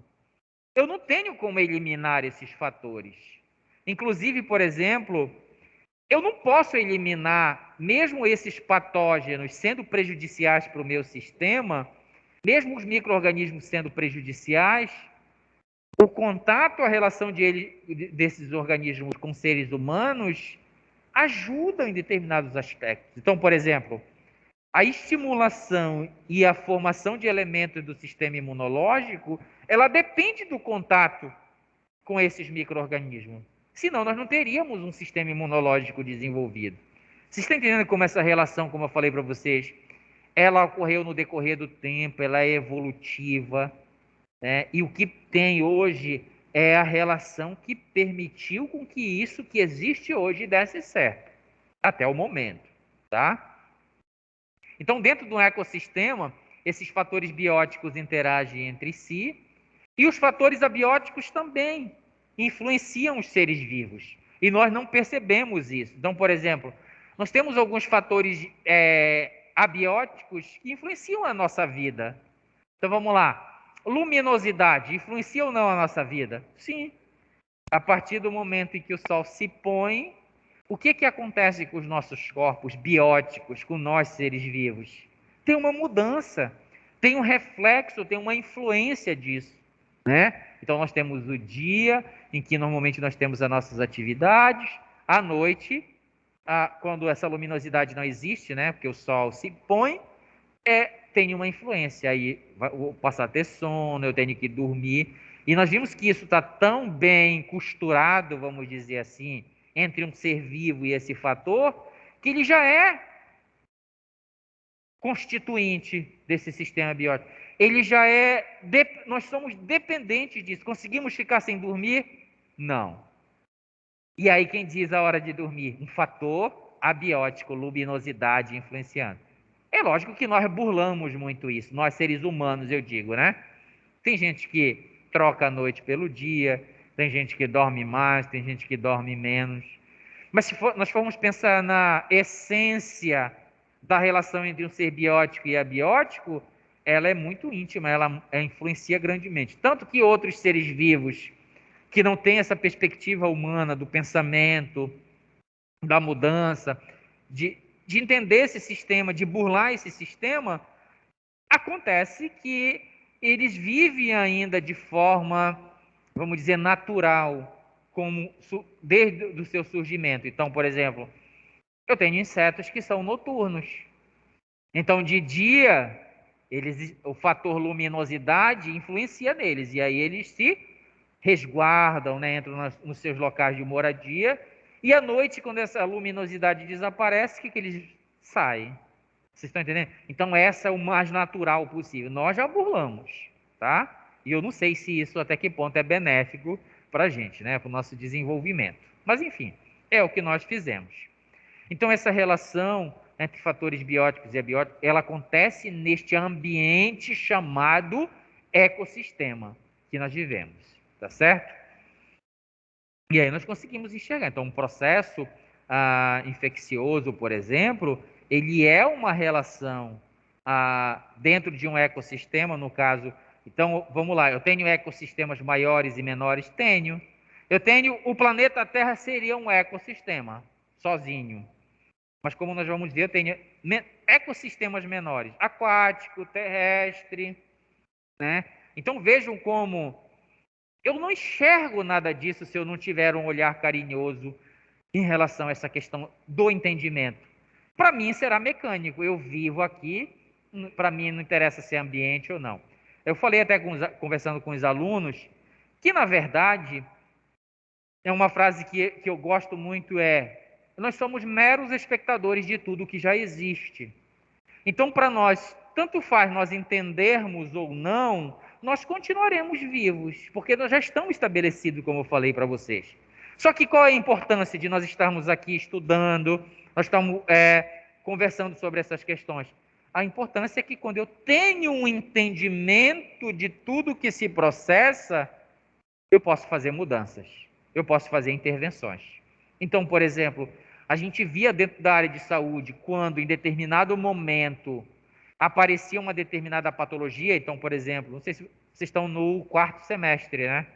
Eu não tenho como eliminar esses fatores. Inclusive, por exemplo, eu não posso eliminar, mesmo esses patógenos sendo prejudiciais para o meu sistema, mesmo os micro-organismos sendo prejudiciais, o contato, a relação desses organismos com seres humanos ajuda em determinados aspectos. Então, por exemplo, a estimulação e a formação de elementos do sistema imunológico, ela depende do contato com esses micro-organismos. Senão, nós não teríamos um sistema imunológico desenvolvido. Vocês estão entendendo como essa relação, como eu falei para vocês, ela ocorreu no decorrer do tempo, ela é evolutiva, né? E o que tem hoje é a relação que permitiu com que isso que existe hoje desse certo, até o momento, tá? Então, dentro do ecossistema, esses fatores bióticos interagem entre si e os fatores abióticos também influenciam os seres vivos. E nós não percebemos isso. Então, por exemplo, nós temos alguns fatores abióticos que influenciam a nossa vida. Então, vamos lá. Luminosidade influencia ou não a nossa vida? Sim. A partir do momento em que o sol se põe, o que acontece com os nossos corpos bióticos, com nós seres vivos? Tem uma mudança, tem um reflexo, tem uma influência disso, né? Então nós temos o dia, em que normalmente nós temos as nossas atividades, à noite, quando essa luminosidade não existe, né? Porque o sol se põe, tem uma influência. Aí vou passar a ter sono, eu tenho que dormir. E nós vimos que isso está tão bem costurado, vamos dizer assim, entre um ser vivo e esse fator, que ele já é constituinte desse sistema biótico. Ele já é... Nós somos dependentes disso. Conseguimos ficar sem dormir? Não. E aí quem diz a hora de dormir? Um fator abiótico, luminosidade influenciando. É lógico que nós burlamos muito isso, nós seres humanos, eu digo, né? Tem gente que troca a noite pelo dia, tem gente que dorme mais, tem gente que dorme menos. Mas se nós formos pensar na essência da relação entre um ser biótico e abiótico, ela é muito íntima, ela influencia grandemente. Tanto que outros seres vivos que não têm essa perspectiva humana do pensamento, da mudança, de entender esse sistema, de burlar esse sistema, acontece que eles vivem ainda de forma, vamos dizer, natural, como desde o seu surgimento. Então, por exemplo, eu tenho insetos que são noturnos. Então, de dia, o fator luminosidade influencia neles, e aí eles se resguardam, né, entram nos seus locais de moradia, e à noite, quando essa luminosidade desaparece, o que eles saem? Vocês estão entendendo? Então, essa é o mais natural possível. Nós já burlamos, tá? E eu não sei se isso até que ponto é benéfico para a gente, né? Para o nosso desenvolvimento. Mas, enfim, é o que nós fizemos. Então, essa relação entre fatores bióticos e abióticos, ela acontece neste ambiente chamado ecossistema que nós vivemos, tá certo? E aí nós conseguimos enxergar. Então, um processo infeccioso, por exemplo, ele é uma relação dentro de um ecossistema, no caso. Então, vamos lá, eu tenho ecossistemas maiores e menores? Tenho. Eu tenho, o planeta Terra seria um ecossistema, sozinho. Mas como nós vamos ver, eu tenho ecossistemas menores, aquático, terrestre, né? Então vejam como eu não enxergo nada disso se eu não tiver um olhar carinhoso em relação a essa questão do entendimento. Para mim será mecânico, eu vivo aqui, para mim não interessa se é ambiente ou não. Eu falei até conversando com os alunos, que na verdade, é uma frase que eu gosto muito, nós somos meros espectadores de tudo que já existe. Então, para nós, tanto faz nós entendermos ou não, nós continuaremos vivos, porque nós já estamos estabelecidos, como eu falei para vocês. Só que qual é a importância de nós estarmos aqui estudando, nós estamos conversando sobre essas questões? A importância é que quando eu tenho um entendimento de tudo que se processa, eu posso fazer mudanças, eu posso fazer intervenções. Então, por exemplo, a gente via dentro da área de saúde, quando em determinado momento aparecia uma determinada patologia, então, por exemplo, não sei se vocês estão no 4º semestre, né?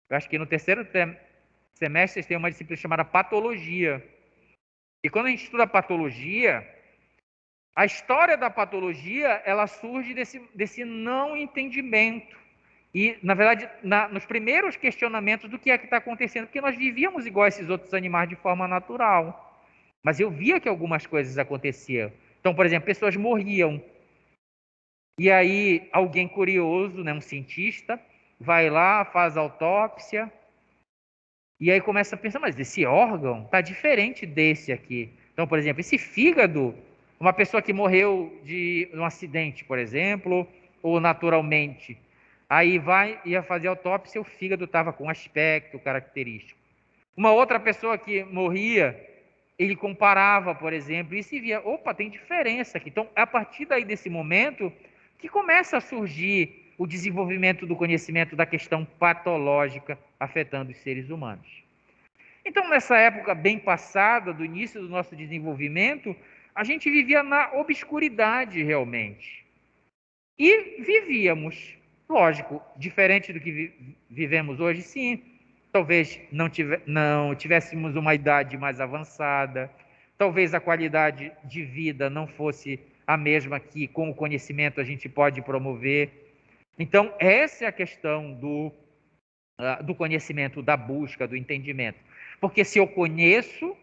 Eu acho que no 3º semestre vocês têm uma disciplina chamada patologia. E quando a gente estuda patologia, a história da patologia, ela surge desse não entendimento. E, na verdade, nos primeiros questionamentos do que é que está acontecendo, porque nós vivíamos igual a esses outros animais de forma natural. Mas eu via que algumas coisas aconteciam. Então, por exemplo, pessoas morriam. E aí, alguém curioso, né, um cientista, vai lá, faz autópsia, e aí começa a pensar, mas esse órgão está diferente desse aqui. Então, por exemplo, esse fígado, uma pessoa que morreu de um acidente, por exemplo, ou naturalmente, aí ia fazer autópsia, o fígado estava com aspecto característico. Uma outra pessoa que morria, ele comparava, por exemplo, e se via, opa, tem diferença aqui. Então, a partir daí desse momento, que começa a surgir o desenvolvimento do conhecimento da questão patológica afetando os seres humanos. Então, nessa época bem passada, do início do nosso desenvolvimento, a gente vivia na obscuridade realmente. E vivíamos, lógico, diferente do que vivemos hoje, sim. Talvez não tivéssemos uma idade mais avançada, talvez a qualidade de vida não fosse a mesma que com o conhecimento a gente pode promover. Então, essa é a questão do conhecimento, da busca, do entendimento. Porque se eu conheço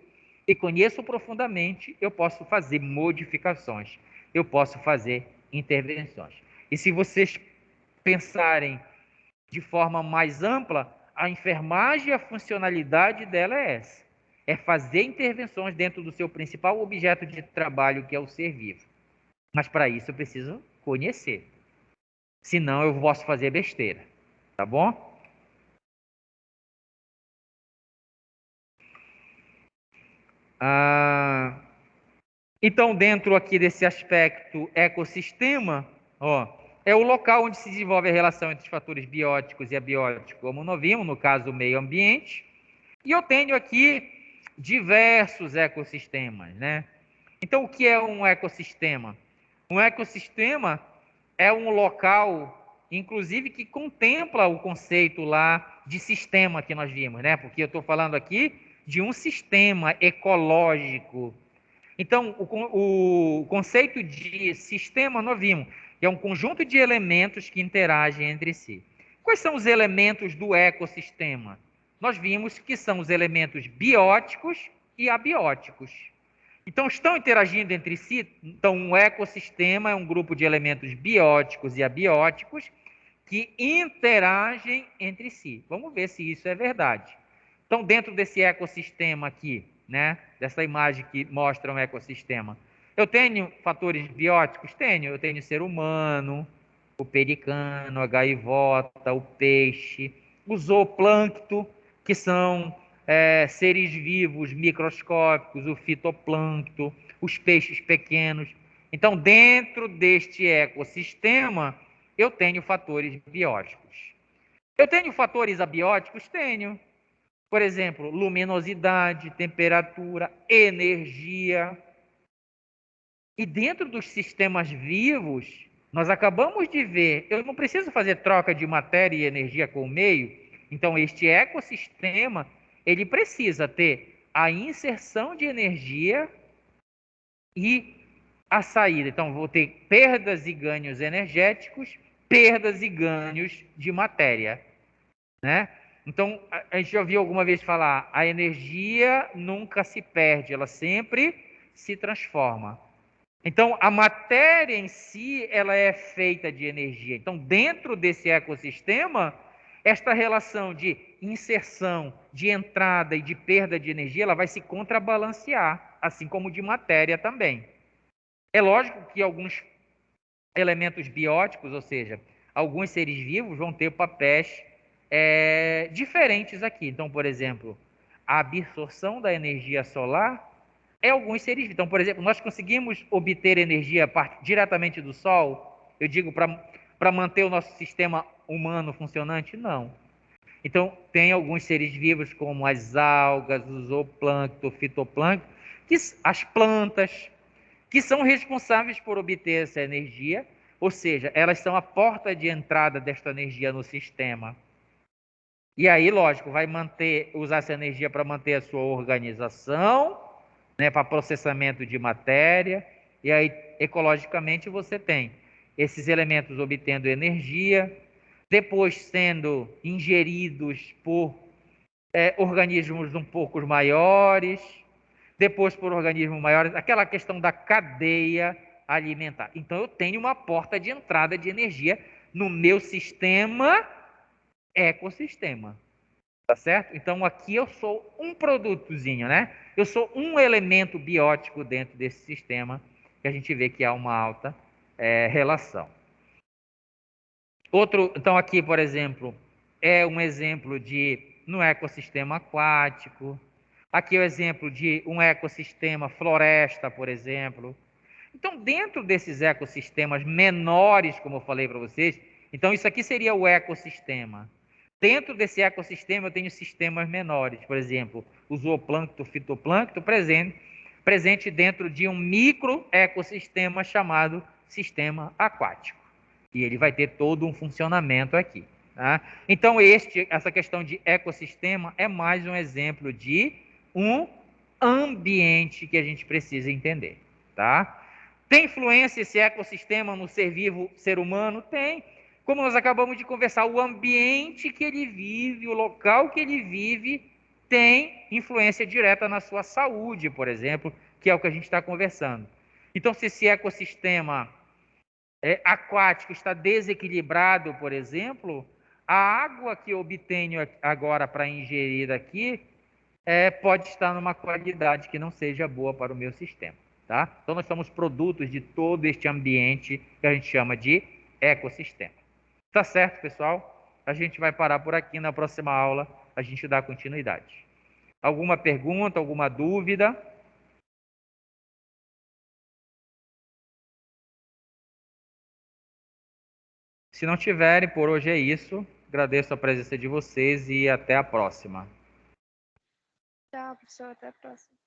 e conheço profundamente, eu posso fazer modificações, eu posso fazer intervenções. E se vocês pensarem de forma mais ampla, a enfermagem, a funcionalidade dela é essa. É fazer intervenções dentro do seu principal objeto de trabalho, que é o ser vivo. Mas para isso eu preciso conhecer. Senão eu posso fazer besteira. Tá bom? Então, dentro aqui desse aspecto ecossistema, ó, é o local onde se desenvolve a relação entre os fatores bióticos e abióticos, como nós vimos, no caso, o meio ambiente. E eu tenho aqui diversos ecossistemas, né? Então, o que é um ecossistema? Um ecossistema é um local, inclusive, que contempla o conceito lá de sistema que nós vimos, né? Porque eu estou falando aqui de um sistema ecológico. Então, o conceito de sistema nós vimos, que é um conjunto de elementos que interagem entre si. Quais são os elementos do ecossistema? Nós vimos que são os elementos bióticos e abióticos. Então, estão interagindo entre si. Então, um ecossistema é um grupo de elementos bióticos e abióticos que interagem entre si. Vamos ver se isso é verdade. Então, dentro desse ecossistema aqui, né, dessa imagem que mostra um ecossistema, eu tenho fatores bióticos? Tenho. Eu tenho o ser humano, o pelicano, a gaivota, o peixe, o zooplâncton, que são seres vivos microscópicos, o fitoplâncton, os peixes pequenos. Então, dentro deste ecossistema, eu tenho fatores bióticos. Eu tenho fatores abióticos? Tenho. Por exemplo, luminosidade, temperatura, energia. E dentro dos sistemas vivos, nós acabamos de ver, eu não preciso fazer troca de matéria e energia com o meio, então este ecossistema, ele precisa ter a inserção de energia e a saída. Então, vou ter perdas e ganhos energéticos, perdas e ganhos de matéria, né? Então, a gente já ouviu alguma vez falar, a energia nunca se perde, ela sempre se transforma. Então, a matéria em si, ela é feita de energia. Então, dentro desse ecossistema, esta relação de inserção, de entrada e de perda de energia, ela vai se contrabalancear, assim como de matéria também. É lógico que alguns elementos bióticos, ou seja, alguns seres vivos vão ter papéis diferentes aqui. Então, por exemplo, a absorção da energia solar é alguns seres vivos. Então, por exemplo, nós conseguimos obter energia diretamente do Sol? Eu digo para manter o nosso sistema humano funcionante? Não. Então, tem alguns seres vivos, como as algas, o zooplâncton, o fitoplâncton, as plantas, que são responsáveis por obter essa energia, ou seja, elas são a porta de entrada desta energia no sistema. E aí, lógico, vai usar essa energia para manter a sua organização, né, para processamento de matéria, e aí, ecologicamente, você tem esses elementos obtendo energia. depois sendo ingeridos por organismos um pouco maiores, depois por organismos maiores, aquela questão da cadeia alimentar. Então eu tenho uma porta de entrada de energia no meu sistema ecossistema. Tá certo? Então aqui eu sou um produtozinho, né? Eu sou um elemento biótico dentro desse sistema que a gente vê que há uma alta relação. Então aqui, por exemplo, é um exemplo no ecossistema aquático. Aqui é o exemplo de um ecossistema floresta, por exemplo. Então, dentro desses ecossistemas menores, como eu falei para vocês, então isso aqui seria o ecossistema. Dentro desse ecossistema eu tenho sistemas menores, por exemplo, o zooplâncton, o fitoplâncton presente dentro de um micro ecossistema chamado sistema aquático. E ele vai ter todo um funcionamento aqui. Tá? Então, essa questão de ecossistema é mais um exemplo de um ambiente que a gente precisa entender. Tá? Tem influência esse ecossistema no ser vivo, ser humano? Tem. Como nós acabamos de conversar, o ambiente que ele vive, o local que ele vive, tem influência direta na sua saúde, por exemplo, que é o que a gente está conversando. Então, se esse ecossistema aquático está desequilibrado, por exemplo, a água que eu obtenho agora para ingerir aqui pode estar numa qualidade que não seja boa para o meu sistema. Tá? Então, nós somos produtos de todo este ambiente que a gente chama de ecossistema. Tá certo, pessoal? A gente vai parar por aqui. Na próxima aula, a gente dá continuidade. Alguma pergunta, alguma dúvida? Se não tiverem, por hoje é isso. Agradeço a presença de vocês e até a próxima. Tchau, professor. Até a próxima.